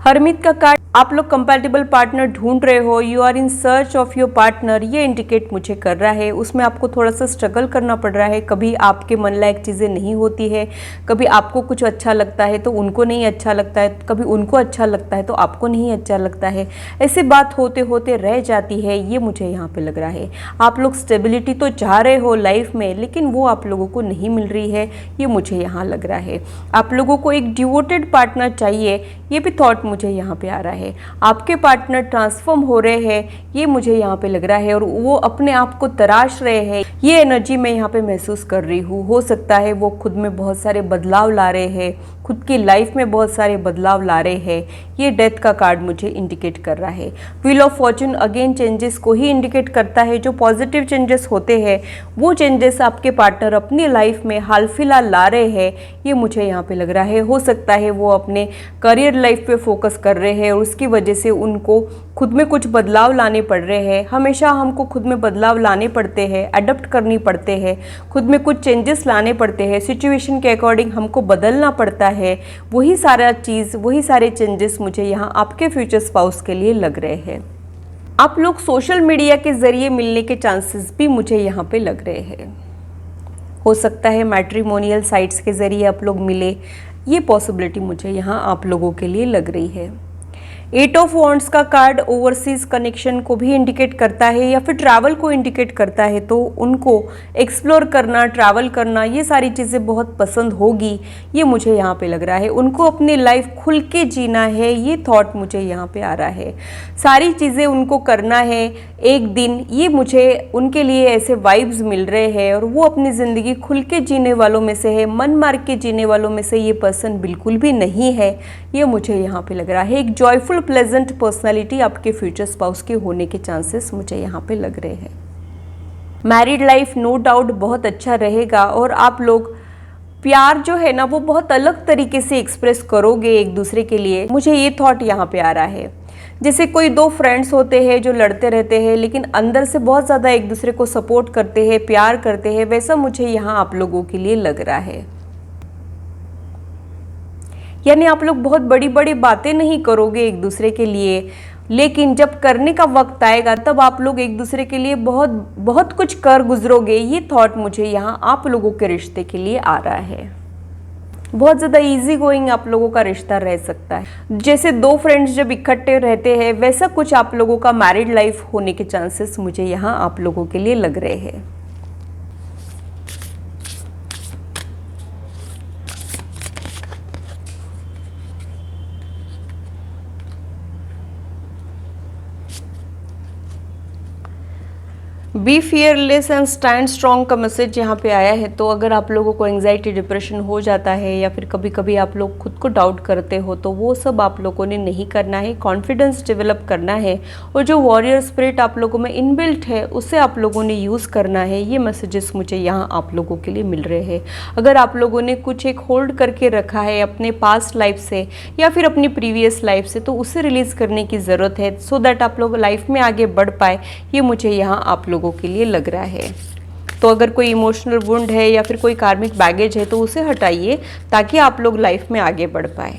हरमित का कार्ड, आप लोग कंपैटिबल पार्टनर ढूंढ रहे हो, you are in search of your partner, ये इंडिकेट मुझे कर रहा है। उसमें आपको थोड़ा सा स्ट्रगल करना पड़ रहा है। कभी आपके मन लायक चीज़ें नहीं होती है, कभी आपको कुछ अच्छा लगता है तो उनको नहीं अच्छा लगता है, कभी उनको अच्छा लगता है तो आपको नहीं अच्छा लगता है। ऐसी बात होते होते रह जाती है, ये मुझे यहाँ पे लग रहा है। आप लोग स्टेबिलिटी तो चाह रहे हो लाइफ में, लेकिन वो आप लोगों को नहीं मिल रही है, ये मुझे यहाँ लग रहा है। आप लोगों को एक डिवोटेड पार्टनर चाहिए, ये भी थॉट मुझे यहाँ पे आ रहा है। आपके पार्टनर ट्रांसफॉर्म हो रहे हैं, ये मुझे यहाँ पे लग रहा है, और वो अपने आप को तराश रहे हैं, ये एनर्जी मैं यहाँ पे महसूस कर रही हूँ। हो सकता है वो खुद में बहुत सारे बदलाव ला रहे हैं, खुद की लाइफ में बहुत सारे बदलाव ला रहे हैं, ये डेथ का कार्ड मुझे इंडिकेट कर रहा है। Wheel of Fortune again changes को ही इंडिकेट करता है। जो पॉजिटिव चेंजेस होते हैं वो चेंजेस आपके पार्टनर अपनी लाइफ में हाल फिलहाल ला रहे हैं, ये मुझे यहाँ पे लग रहा है। हो सकता है वो अपने करियर लाइफ पे फोकस कर रहे हैं और उसकी वजह से उनको खुद में कुछ बदलाव लाने पड़ रहे हैं। हमेशा हमको खुद में बदलाव लाने पड़ते हैं, अडॉप्ट करनी पड़ते हैं, खुद में कुछ चेंजेस लाने पड़ते हैं, सिचुएशन के अकॉर्डिंग हमको बदलना पड़ता है। वही सारा चीज़, वही सारे चेंजेस मुझे यहाँ आपके फ्यूचर स्पाउस के लिए लग रहे हैं। आप लोग सोशल मीडिया के जरिए मिलने के चांसेस भी मुझे यहाँ पे लग रहे हैं। हो सकता है मैट्रिमोनियल साइट्स के जरिए आप लोग मिले, ये पॉसिबिलिटी मुझे यहाँ आप लोगों के लिए लग रही है। 8 ऑफ वॉन्ड्स का कार्ड ओवरसीज कनेक्शन को भी इंडिकेट करता है या फिर ट्रैवल को इंडिकेट करता है, तो उनको एक्सप्लोर करना, ट्रैवल करना, ये सारी चीज़ें बहुत पसंद होगी, ये मुझे यहाँ पे लग रहा है। उनको अपनी लाइफ खुल के जीना है, ये थॉट मुझे यहाँ पे आ रहा है। सारी चीज़ें उनको करना है एक दिन, ये मुझे उनके लिए ऐसे वाइब्स मिल रहे हैं, और वो अपनी ज़िंदगी खुल के जीने वालों में से है, मन मार के जीने वालों में से ये पर्सन बिल्कुल भी नहीं है, ये मुझे यहाँ पे लग रहा है। एक जॉयफुल प्लेजेंट पर्सनालिटी आपके फ्यूचर स्पाउस के होने के चांसेस मुझे यहाँ पे लग रहे हैं। मैरिड लाइफ नो डाउट बहुत अच्छा रहेगा, और आप लोग प्यार जो है ना वो बहुत अलग तरीके से एक्सप्रेस करोगे एक दूसरे के लिए, मुझे ये थॉट यहाँ पे आ रहा है। जैसे कोई दो फ्रेंड्स होते हैं जो लड़ते रहते हैं लेकिन अंदर से बहुत ज़्यादा एक दूसरे को सपोर्ट करते हैं, प्यार करते हैं, वैसा मुझे यहाँ आप लोगों के लिए लग रहा है। यानी आप लोग बहुत बड़ी बड़ी बातें नहीं करोगे एक दूसरे के लिए, लेकिन जब करने का वक्त आएगा तब आप लोग एक दूसरे के लिए बहुत बहुत कुछ कर गुजरोगे। ये थॉट मुझे यहाँ आप लोगों के रिश्ते के लिए आ रहा है। बहुत ज़्यादा इजी गोइंग आप लोगों का रिश्ता रह सकता है। जैसे दो फ्रेंड्स जब इकट्ठे रहते हैं वैसा कुछ आप लोगों का मैरिड लाइफ होने के चांसेस मुझे यहाँ आप लोगों के लिए लग रहे हैं। Be fearless and stand strong का मैसेज यहाँ पे आया है। तो अगर आप लोगों को एंग्जाइटी डिप्रेशन हो जाता है या फिर कभी कभी आप लोग खुद को डाउट करते हो तो वो सब आप लोगों ने नहीं करना है, कॉन्फिडेंस डेवलप करना है और जो वॉरियर स्पिरिट आप लोगों में इनबिल्ट है उसे आप लोगों ने यूज़ करना है। ये मैसेजेस मुझे यहाँ आप लोगों के लिए मिल रहे हैं। अगर आप लोगों ने कुछ एक होल्ड करके रखा है अपने पास्ट लाइफ से या फिर अपनी प्रीवियस लाइफ से तो उसे रिलीज़ करने की ज़रूरत है सो दैट आप लोग लाइफ में आगे बढ़ पाए। ये मुझे यहाँ आप लोगों के लिए लग रहा है। तो अगर कोई इमोशनल वुंड है या फिर कोई कार्मिक बैगेज है तो उसे हटाइए ताकि आप लोग लाइफ में आगे बढ़ पाए।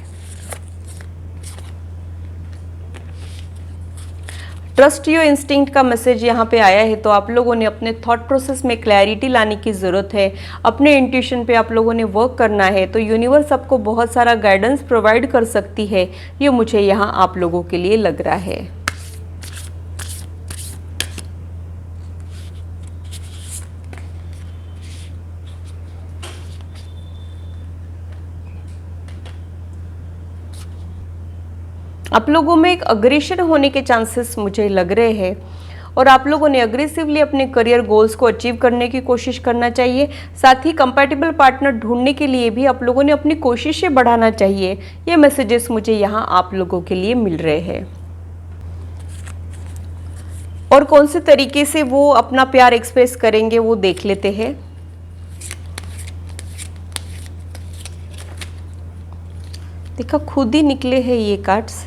ट्रस्ट योर इंस्टिंक्ट का मैसेज यहाँ पे आया है। तो आप लोगों ने अपने थॉट प्रोसेस में क्लैरिटी लाने की ज़रूरत है, अपने इंट्यूशन पे आप लोगों ने वर्क करना है। तो यूनिवर्स आपको बहुत सारा गाइडेंस प्रोवाइड कर सकती है। ये मुझे यहाँ आप लोगों के लिए लग रहा है। आप लोगों में एक अग्रेशन होने के चांसेस मुझे लग रहे हैं और आप लोगों ने अग्रेसिवली अपने करियर गोल्स को अचीव करने की कोशिश करना चाहिए। साथ ही कंपैटिबल पार्टनर ढूंढने के लिए भी आप लोगों ने अपनी कोशिशें बढ़ाना चाहिए। ये मैसेजेस मुझे यहाँ आप लोगों के लिए मिल रहे हैं। और कौन से तरीके से वो अपना प्यार एक्सप्रेस करेंगे वो देख लेते हैं। देखा, खुद ही निकले हैं ये कार्ड्स।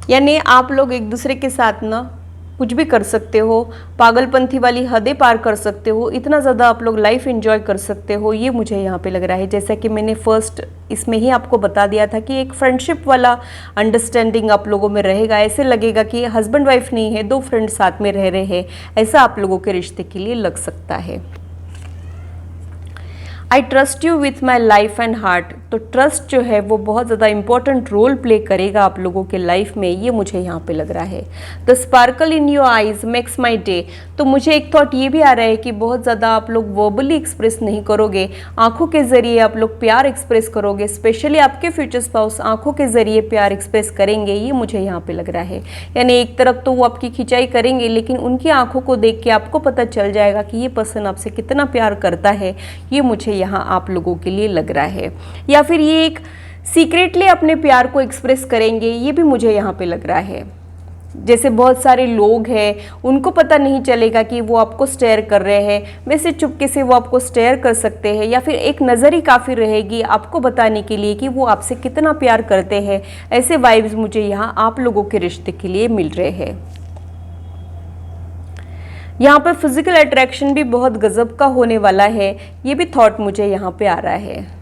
यानी आप लोग एक दूसरे के साथ ना कुछ भी कर सकते हो, पागलपंथी वाली हदें पार कर सकते हो, इतना ज़्यादा आप लोग लाइफ एंजॉय कर सकते हो। ये मुझे यहाँ पे लग रहा है। जैसा कि मैंने फर्स्ट इसमें ही आपको बता दिया था कि एक फ्रेंडशिप वाला अंडरस्टैंडिंग आप लोगों में रहेगा। ऐसे लगेगा कि हस्बैंड वाइफ नहीं है, दो फ्रेंड साथ में रह रहे हैं, ऐसा आप लोगों के रिश्ते के लिए लग सकता है। I trust you with my life and heart. तो ट्रस्ट जो है वो बहुत ज़्यादा इंपॉर्टेंट रोल प्ले करेगा आप लोगों के लाइफ में। ये मुझे यहाँ पे लग रहा है। The sparkle in your eyes makes my day. तो मुझे एक थॉट ये भी आ रहा है कि बहुत ज़्यादा आप लोग वर्बली एक्सप्रेस नहीं करोगे, आंखों के ज़रिए आप लोग प्यार एक्सप्रेस करोगे। स्पेशली आपके फ्यूचर स्पाउस आंखों के ज़रिए प्यार एक्सप्रेस करेंगे। ये मुझे यहाँ पे लग रहा है। यानी एक तरफ तो वो आपकी खिंचाई करेंगे लेकिन उनकी आंखों को देख के आपको पता चल जाएगा कि ये पर्सन आपसे कितना प्यार करता है। ये मुझे यहाँ आप लोगों के लिए लग रहा है। या फिर ये एक सीक्रेटली अपने प्यार को एक्सप्रेस करेंगे। ये भी मुझे यहाँ पे लग रहा है। जैसे बहुत सारे लोग हैं उनको पता नहीं चलेगा कि वो आपको स्टेयर कर रहे हैं, वैसे चुपके से वो आपको स्टेयर कर सकते हैं या फिर एक नज़र ही काफ़ी रहेगी आपको बताने के लिए कि वो आपसे कितना प्यार करते हैं। ऐसे वाइब्स मुझे यहाँ आप लोगों के रिश्ते के लिए मिल रहे हैं। यहाँ पर फिजिकल अट्रैक्शन भी बहुत गजब का होने वाला है। ये भी थॉट मुझे यहाँ पे आ रहा है।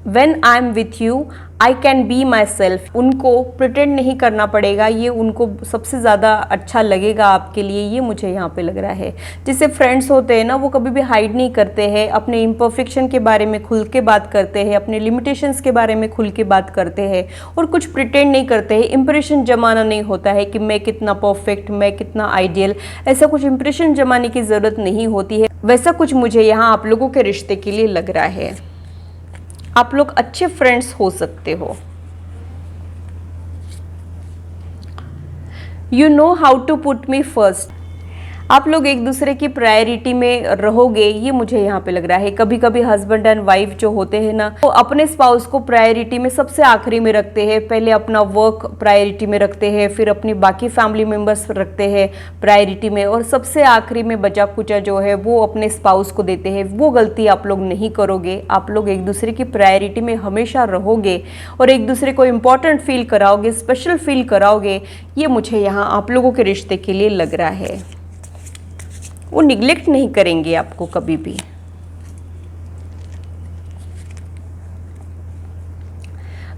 When I am with you, I can be myself। उनको प्रिटेंड नहीं करना पड़ेगा, ये उनको सबसे ज़्यादा अच्छा लगेगा आपके लिए। ये मुझे यहाँ पे लग रहा है। जैसे फ्रेंड्स होते हैं ना, वो कभी भी हाइड नहीं करते हैं, अपने इम्परफेक्शन के बारे में खुल के बात करते हैं, अपने लिमिटेशंस के बारे में खुल के बात करते हैं और कुछ प्रिटेंड नहीं करते हैं। इंप्रेशन जमाना नहीं होता है कि मैं कितना परफेक्ट, मैं कितना आइडियल, ऐसा कुछ इंप्रेशन जमाने की ज़रूरत नहीं होती है। वैसा कुछ मुझे यहाँ आप लोगों के रिश्ते के लिए लग रहा है। आप लोग अच्छे फ्रेंड्स हो सकते हो। You know how to put me first. आप लोग एक दूसरे की प्रायोरिटी में रहोगे। ये मुझे यहाँ पे लग रहा है। कभी कभी हस्बैंड एंड वाइफ जो होते हैं ना, वो अपने स्पाउस को प्रायोरिटी में सबसे आखिरी में रखते हैं। पहले अपना वर्क प्रायोरिटी में रखते हैं, फिर अपनी बाकी फैमिली मेम्बर्स रखते हैं प्रायोरिटी में, और सबसे आखिरी में बचा कुचा जो है वो अपने स्पाउस को देते हैं। वो गलती आप लोग नहीं करोगे। आप लोग एक दूसरे की प्रायोरिटी में हमेशा रहोगे और एक दूसरे को इम्पोर्टेंट फील कराओगे, स्पेशल फील कराओगे। ये मुझे यहाँ आप लोगों के रिश्ते के लिए लग रहा है। वो निग्लेक्ट नहीं करेंगे आपको कभी भी।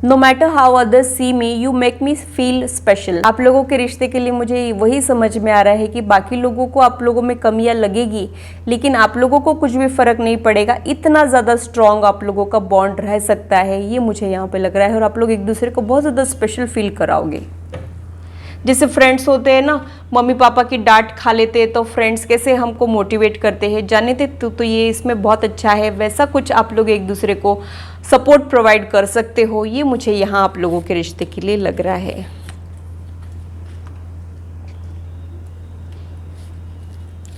No matter how others see me you make me feel special. आप लोगों के रिश्ते के लिए मुझे वही समझ में आ रहा है कि बाकी लोगों को आप लोगों में कमियां लगेगी, लेकिन आप लोगों को कुछ भी फर्क नहीं पड़ेगा, इतना ज़्यादा स्ट्रॉन्ग आप लोगों का बॉन्ड रह सकता है, ये मुझे यहाँ पे लग रहा है। और आप लोग एक दूसरे को बहुत ज़्यादा स्पेशल फील कराओगे। जैसे फ्रेंड्स होते हैं ना, मम्मी पापा की डांट खा लेते हैं तो फ्रेंड्स कैसे हमको मोटिवेट करते हैं, जाने थे तो ये इसमें बहुत अच्छा है, वैसा कुछ आप लोग एक दूसरे को सपोर्ट प्रोवाइड कर सकते हो, ये मुझे यहाँ आप लोगों के रिश्ते के लिए लग रहा है।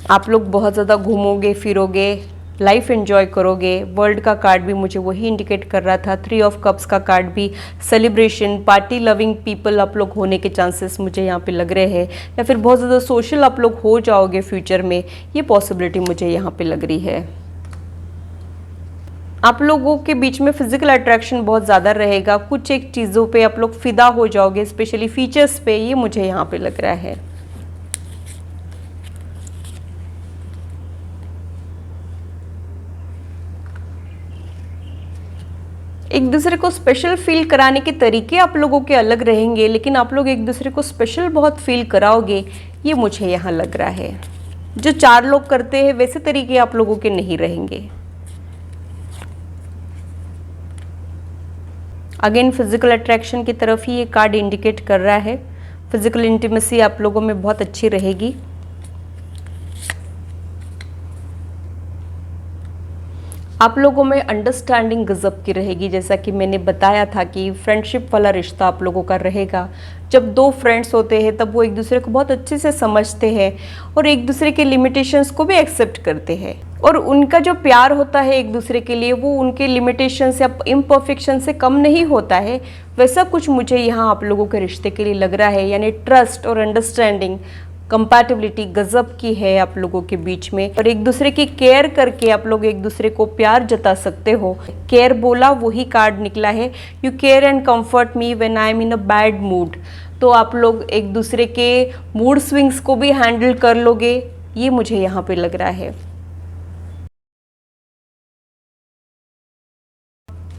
आप लोग बहुत ज़्यादा घूमोगे फिरोगे, लाइफ एंजॉय करोगे। वर्ल्ड का कार्ड भी मुझे वही इंडिकेट कर रहा था। 3 ऑफ कप्स का कार्ड भी सेलिब्रेशन, पार्टी लविंग पीपल आप लोग होने के चांसेस मुझे यहाँ पे लग रहे हैं, या फिर बहुत ज़्यादा सोशल आप लोग हो जाओगे फ्यूचर में, ये पॉसिबिलिटी मुझे यहाँ पे लग रही है। आप लोगों के बीच में फिजिकल अट्रैक्शन बहुत ज़्यादा रहेगा, कुछ एक चीज़ों पे आप लोग फिदा हो जाओगे, स्पेशली फीचर्स पे, ये मुझे यहाँ पे लग रहा है। एक दूसरे को स्पेशल फील कराने के तरीके आप लोगों के अलग रहेंगे, लेकिन आप लोग एक दूसरे को स्पेशल बहुत फील कराओगे, ये मुझे यहाँ लग रहा है। जो 4 लोग करते हैं वैसे तरीके आप लोगों के नहीं रहेंगे। अगेन फिजिकल अट्रैक्शन की तरफ ही ये कार्ड इंडिकेट कर रहा है। फिजिकल इंटीमेसी आप लोगों में बहुत अच्छी रहेगी। आप लोगों में अंडरस्टैंडिंग गजब की रहेगी, जैसा कि मैंने बताया था कि फ्रेंडशिप वाला रिश्ता आप लोगों का रहेगा। जब 2 फ्रेंड्स होते हैं तब वो एक दूसरे को बहुत अच्छे से समझते हैं और एक दूसरे के लिमिटेशंस को भी एक्सेप्ट करते हैं, और उनका जो प्यार होता है एक दूसरे के लिए वो उनके लिमिटेशंस या इम्परफेक्शन से कम नहीं होता है। वैसा कुछ मुझे यहाँ आप लोगों के रिश्ते के लिए लग रहा है, यानी ट्रस्ट और अंडरस्टैंडिंग, कंपैटिबिलिटी गजब की है आप लोगों के बीच में, और एक दूसरे की केयर करके आप लोग एक दूसरे को प्यार जता सकते हो। केयर बोला वही कार्ड निकला है, you care and comfort me when I M in a bad mood. तो आप लोग एक दूसरे के मूड स्विंग्स को भी हैंडल कर लोगे, ये मुझे यहाँ पे लग रहा है।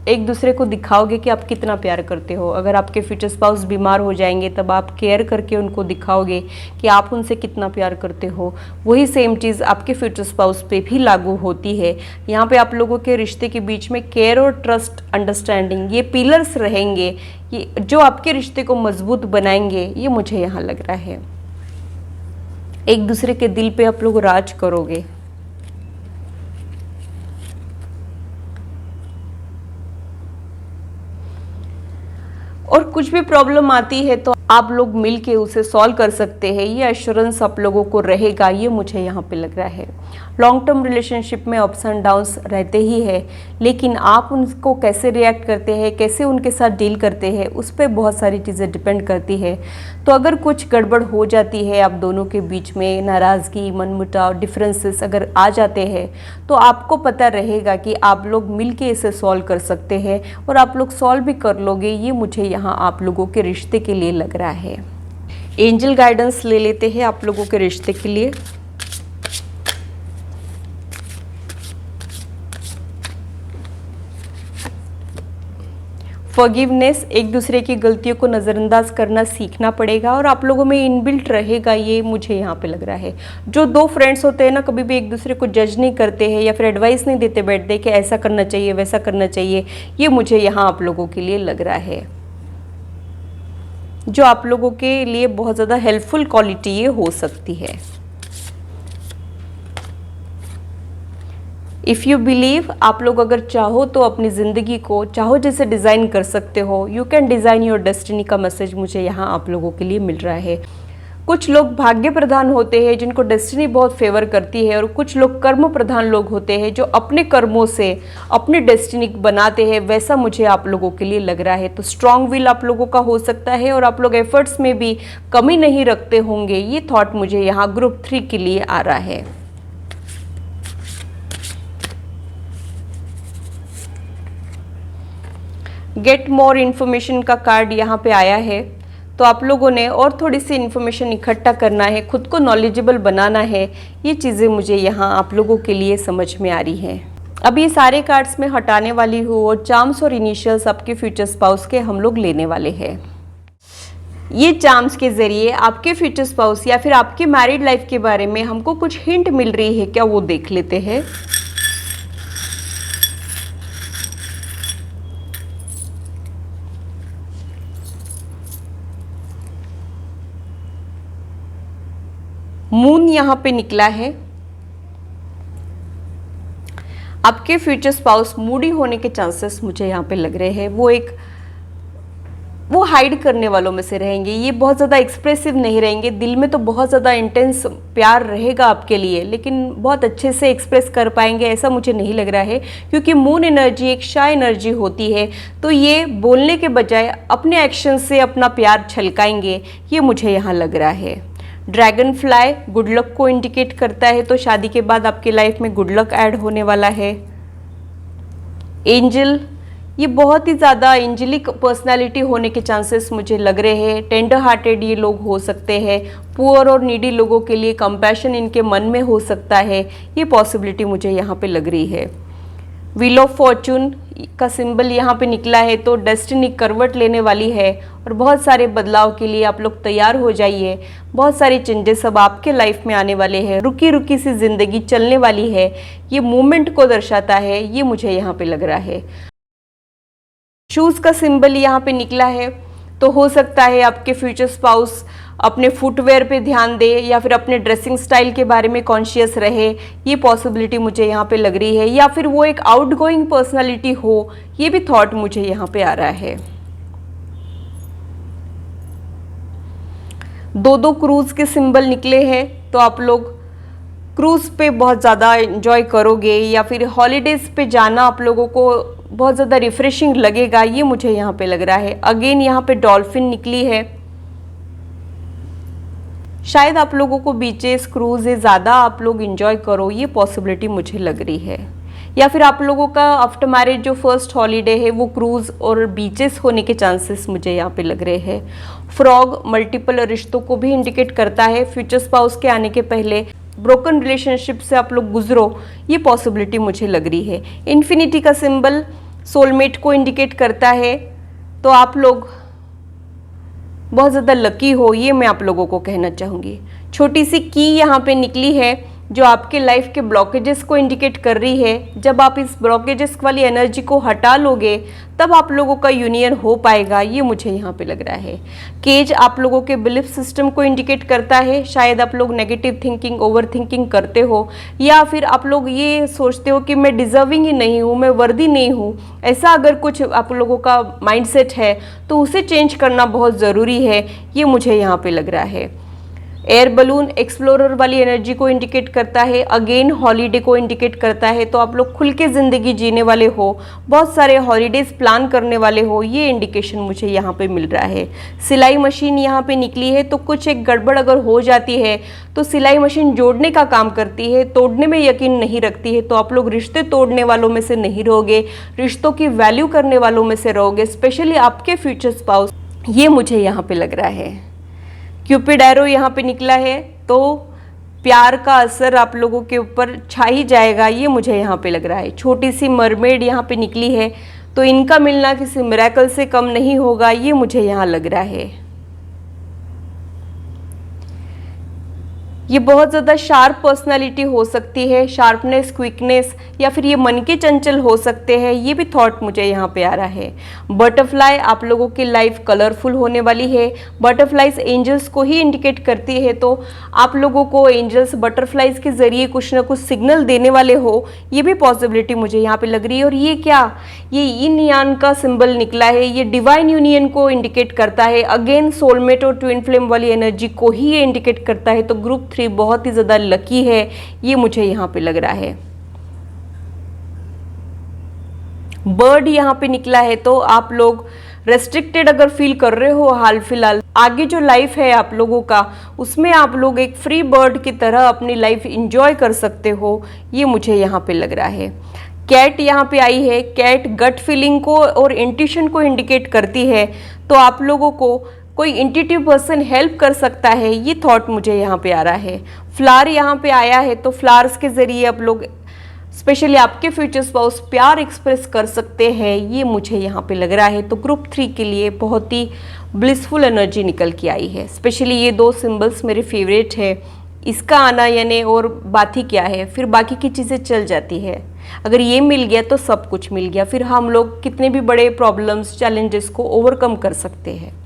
एक दूसरे को दिखाओगे कि आप कितना प्यार करते हो। अगर आपके फ्यूचर स्पाउस बीमार हो जाएंगे तब आप केयर करके उनको दिखाओगे कि आप उनसे कितना प्यार करते हो। वही सेम चीज़ आपके फ्यूचर स्पाउस पे भी लागू होती है। यहाँ पे आप लोगों के रिश्ते के बीच में केयर और ट्रस्ट, अंडरस्टैंडिंग, ये पिलर्स रहेंगे, ये जो आपके रिश्ते को मजबूत बनाएंगे, ये मुझे यहाँ लग रहा है। एक दूसरे के दिल पे आप लोग राज करोगे। और कुछ भी प्रॉब्लम आती है तो आप लोग मिलके उसे सॉल्व कर सकते हैं, ये एश्योरेंस आप लोगों को रहेगा, ये मुझे यहाँ पे लग रहा है। लॉन्ग टर्म रिलेशनशिप में अप्स एंड डाउन्स रहते ही है, लेकिन आप उनको कैसे रिएक्ट करते हैं, कैसे उनके साथ डील करते हैं, उस पर बहुत सारी चीज़ें डिपेंड करती है। तो अगर कुछ गड़बड़ हो जाती है, आप दोनों के बीच में नाराज़गी, मनमुटाव, डिफरेंसेस अगर आ जाते हैं, तो आपको पता रहेगा कि आप लोग मिलके इसे सॉल्व कर सकते हैं, और आप लोग सॉल्व भी कर लोगे, ये मुझे यहाँ आप लोगों के रिश्ते के लिए लग रहा है। एंजल गाइडेंस ले लेते हैं आप लोगों के रिश्ते के लिए। फॉरगिवनेस, एक दूसरे की गलतियों को नज़रअंदाज करना सीखना पड़ेगा, और आप लोगों में इनबिल्ट रहेगा, ये मुझे यहाँ पे लग रहा है। जो 2 फ्रेंड्स होते हैं ना, कभी भी एक दूसरे को जज नहीं करते हैं या फिर एडवाइस नहीं देते बैठते कि ऐसा करना चाहिए वैसा करना चाहिए, ये मुझे यहाँ आप लोगों के लिए लग रहा है। जो आप लोगों के लिए बहुत ज़्यादा हेल्पफुल क्वालिटी ये हो सकती है। इफ़ यू बिलीव, आप लोग अगर चाहो तो अपनी ज़िंदगी को चाहो जैसे डिज़ाइन कर सकते हो। You can design your destiny का मैसेज मुझे यहाँ आप लोगों के लिए मिल रहा है। कुछ लोग भाग्य प्रधान होते हैं जिनको डेस्टिनी बहुत फेवर करती है, और कुछ लोग कर्म प्रधान लोग होते हैं जो अपने कर्मों से अपनी डेस्टिनी बनाते हैं, वैसा मुझे आप लोगों के लिए लग रहा है। तो स्ट्रॉन्ग विल आप लोगों का हो सकता है, और आप लोग एफर्ट्स में भी कमी नहीं रखते होंगे, ये थॉट मुझे यहाँ ग्रुप 3 के लिए आ रहा है। गेट मोर इन्फॉर्मेशन का कार्ड यहाँ पे आया है। तो आप लोगों ने और थोड़ी सी इन्फॉर्मेशन इकट्ठा करना है, खुद को नॉलेजेबल बनाना है। ये चीज़ें मुझे यहाँ आप लोगों के लिए समझ में आ रही हैं। अब ये सारे कार्ड्स मैं हटाने वाली हूँ और चार्म्स और इनिशियल्स आपके फ्यूचर स्पाउस के हम लोग लेने वाले हैं। ये चार्म्स के ज़रिए आपके फ्यूचर स्पाउस या फिर आपके मैरिड लाइफ के बारे में हमको कुछ हिंट मिल रही है क्या, वो देख लेते हैं। मून यहाँ पे निकला है। आपके फ्यूचर स्पाउस मूडी होने के चांसेस मुझे यहाँ पे लग रहे हैं। वो हाइड करने वालों में से रहेंगे। ये बहुत ज़्यादा एक्सप्रेसिव नहीं रहेंगे। दिल में तो बहुत ज़्यादा इंटेंस प्यार रहेगा आपके लिए, लेकिन बहुत अच्छे से एक्सप्रेस कर पाएंगे ऐसा मुझे नहीं लग रहा है, क्योंकि मून एनर्जी एक शाय एनर्जी होती है। तो ये बोलने के बजाय अपने एक्शन से अपना प्यार छलकाएंगे, ये मुझे यहाँ लग रहा है। ड्रैगन फ्लाई गुड लक को इंडिकेट करता है, तो शादी के बाद आपकी लाइफ में गुड लक ऐड होने वाला है। एंजल, ये बहुत ही ज़्यादा एंजेलिक पर्सनालिटी होने के चांसेस मुझे लग रहे हैं। टेंडर हार्टेड ये लोग हो सकते हैं। पुअर और नीडी लोगों के लिए कंपैशन इनके मन में हो सकता है, ये पॉसिबिलिटी मुझे यहाँ पे लग रही है। व्हील ऑफ फॉर्चून का सिंबल यहाँ पे निकला है, तो डेस्टिनी करवट लेने वाली है और बहुत सारे बदलाव के लिए आप लोग तैयार हो जाइए। बहुत सारे चेंजेस अब आपके लाइफ में आने वाले हैं। रुकी रुकी सी जिंदगी चलने वाली है, ये मूवमेंट को दर्शाता है, ये मुझे यहाँ पे लग रहा है। शूज़ का सिंबल यहाँ पे निकला है, तो हो सकता है आपके फ्यूचर स्पाउस अपने फुटवेयर पे ध्यान दे या फिर अपने ड्रेसिंग स्टाइल के बारे में कॉन्शियस रहे, ये पॉसिबिलिटी मुझे यहाँ पे लग रही है। या फिर वो एक आउटगोइंग पर्सनालिटी हो, ये भी थॉट मुझे यहाँ पे आ रहा है। दो क्रूज के सिंबल निकले हैं, तो आप लोग क्रूज पे बहुत ज़्यादा एंजॉय करोगे या फिर हॉलीडेज पे जाना आप लोगों को बहुत ज़्यादा रिफ्रेशिंग लगेगा, ये मुझे यहाँ पे लग रहा है। अगेन यहाँ पे डॉल्फिन निकली है। शायद आप लोगों को बीचेस क्रूज़ ज़्यादा आप लोग इंजॉय करो, ये पॉसिबिलिटी मुझे लग रही है। या फिर आप लोगों का आफ्टर मैरिज जो फर्स्ट हॉलीडे है वो क्रूज़ और बीचेस होने के चांसेस मुझे यहाँ पे लग रहे हैं। फ्रॉग मल्टीपल रिश्तों को भी इंडिकेट करता है। फ्यूचर स्पाउस के आने के पहले ब्रोकन रिलेशनशिप से आप लोग गुजरो, ये पॉसिबिलिटी मुझे लग रही है। इन्फिनिटी का सिंबल सोलमेट को इंडिकेट करता है, तो आप लोग बहुत ज़्यादा लकी हो, ये मैं आप लोगों को कहना चाहूँगी। छोटी सी की यहाँ पे निकली है जो आपके लाइफ के ब्लॉकेजेस को इंडिकेट कर रही है। जब आप इस ब्लॉकेजेस वाली एनर्जी को हटा लोगे तब आप लोगों का यूनियन हो पाएगा, ये मुझे यहाँ पे लग रहा है। केज आप लोगों के बिलीफ सिस्टम को इंडिकेट करता है। शायद आप लोग नेगेटिव थिंकिंग, ओवर थिंकिंग करते हो, या फिर आप लोग ये सोचते हो कि मैं डिजर्विंग ही नहीं हूँ, मैं वर्दी नहीं हूँ। ऐसा अगर कुछ आप लोगों का माइंडसेट है तो उसे चेंज करना बहुत ज़रूरी है, ये मुझे यहाँ पे लग रहा है। एयर बलून एक्सप्लोरर वाली एनर्जी को इंडिकेट करता है। अगेन हॉलीडे को इंडिकेट करता है, तो आप लोग खुल के ज़िंदगी जीने वाले हो, बहुत सारे हॉलीडेज प्लान करने वाले हो, ये इंडिकेशन मुझे यहाँ पे मिल रहा है। सिलाई मशीन यहाँ पे निकली है, तो कुछ एक गड़बड़ अगर हो जाती है तो सिलाई मशीन जोड़ने का काम करती है, तोड़ने में यकीन नहीं रखती है। तो आप लोग रिश्ते तोड़ने वालों में से नहीं रहोगे, रिश्तों की वैल्यू करने वालों में से रहोगे, स्पेशली आपके फ्यूचर स्पाउस, ये मुझे यहाँ पे लग रहा है। क्यूपिड एरो यहाँ पे निकला है, तो प्यार का असर आप लोगों के ऊपर छा ही जाएगा, ये मुझे यहाँ पे लग रहा है। छोटी सी मरमेड यहाँ पे निकली है, तो इनका मिलना किसी मिरेकल से कम नहीं होगा, ये मुझे यहाँ लग रहा है। ये बहुत ज़्यादा शार्प पर्सनालिटी हो सकती है, शार्पनेस, क्विकनेस, या फिर ये मन के चंचल हो सकते हैं, ये भी थॉट मुझे यहाँ पे आ रहा है। बटरफ्लाई आप लोगों की लाइफ कलरफुल होने वाली है। बटरफ्लाइज एंजल्स को ही इंडिकेट करती है, तो आप लोगों को एंजल्स बटरफ्लाइज के ज़रिए कुछ ना कुछ सिग्नल देने वाले हो, ये भी पॉसिबिलिटी मुझे यहाँ पे लग रही है। और ये क्या, ये यिन यान का सिंबल निकला है, ये डिवाइन यूनियन को इंडिकेट करता है। अगेन सोलमेट और ट्विन फ्लेम वाली एनर्जी को ही ये इंडिकेट करता है, तो ग्रुप 3 बहुत ही ज़्यादा लकी है, ये मुझे यहाँ पे लग रहा है। बर्ड यहाँ पे निकला है, तो आप लोग रेस्ट्रिक्टेड अगर फील कर रहे हो हाल फिलहाल, आगे जो लाइफ है आप लोगों का, उसमें आप लोग एक फ्री बर्ड की तरह अपनी लाइफ इंजॉय कर सकते हो, ये मुझे यहाँ पे लग रहा है। कैट यहाँ पे आई है। कैट गट फीलिंग को और इंट्यूशन को इंडिकेट करती है, तो आप लोगों को कोई इंट्यूटिव पर्सन हेल्प कर सकता है, ये थॉट मुझे यहाँ पे आ रहा है। फ्लावर यहाँ पे आया है तो फ्लावर्स के ज़रिए आप लोग स्पेशली आपके फ्यूचर स्पाउस प्यार एक्सप्रेस कर सकते हैं, ये मुझे यहाँ पे लग रहा है। तो ग्रुप 3 के लिए बहुत ही ब्लिसफुल एनर्जी निकल के आई है। स्पेशली ये 2 सिंबल्स मेरे फेवरेट है, इसका आना यानी और बात ही क्या है, फिर बाकी की चीज़ें चल जाती है। अगर ये मिल गया तो सब कुछ मिल गया, फिर हम लोग कितने भी बड़े प्रॉब्लम्स चैलेंजेस को ओवरकम कर सकते हैं।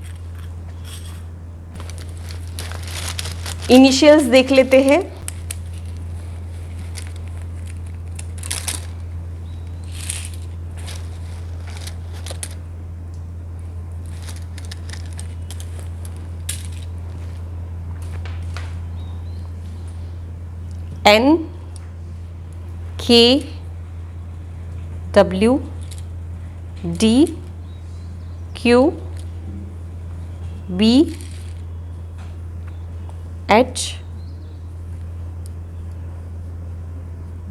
इनिशियल्स देख लेते हैं। N K W D Q B H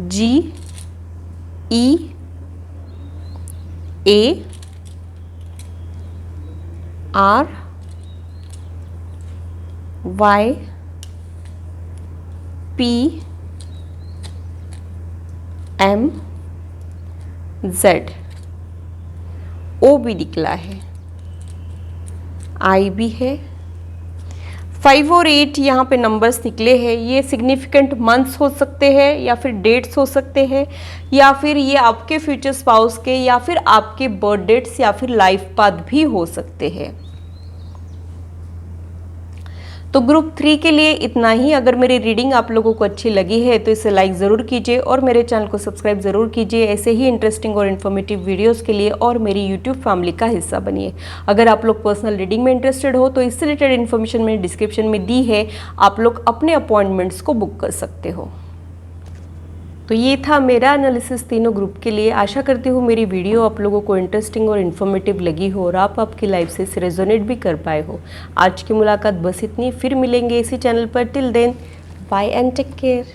G E A R Y P M Z O भी निकला है, I भी है। 5 और 8 यहाँ पे नंबर्स निकले हैं। ये सिग्निफिकेंट मंथ्स हो सकते हैं या फिर डेट्स हो सकते हैं, या फिर ये आपके फ्यूचर स्पाउस के या फिर आपके बर्थ डेट्स या फिर लाइफ पाथ भी हो सकते हैं। तो ग्रुप 3 के लिए इतना ही। अगर मेरी रीडिंग आप लोगों को अच्छी लगी है तो इसे लाइक ज़रूर कीजिए और मेरे चैनल को सब्सक्राइब ज़रूर कीजिए ऐसे ही इंटरेस्टिंग और इन्फॉर्मेटिव वीडियोस के लिए, और मेरी यूट्यूब फैमिली का हिस्सा बनिए। अगर आप लोग पर्सनल रीडिंग में इंटरेस्टेड हो तो इससे रिलेटेड इन्फॉर्मेशन मैंने डिस्क्रिप्शन में दी है, आप लोग अपने अपॉइंटमेंट्स को बुक कर सकते हो। तो ये था मेरा एनालिसिस तीनों ग्रुप के लिए। आशा करती हूँ मेरी वीडियो आप लोगों को इंटरेस्टिंग और इन्फॉर्मेटिव लगी हो और आप आपकी लाइफ से इसे रेजोनेट भी कर पाए हो। आज की मुलाकात बस इतनी, फिर मिलेंगे इसी चैनल पर। Till then bye and take care.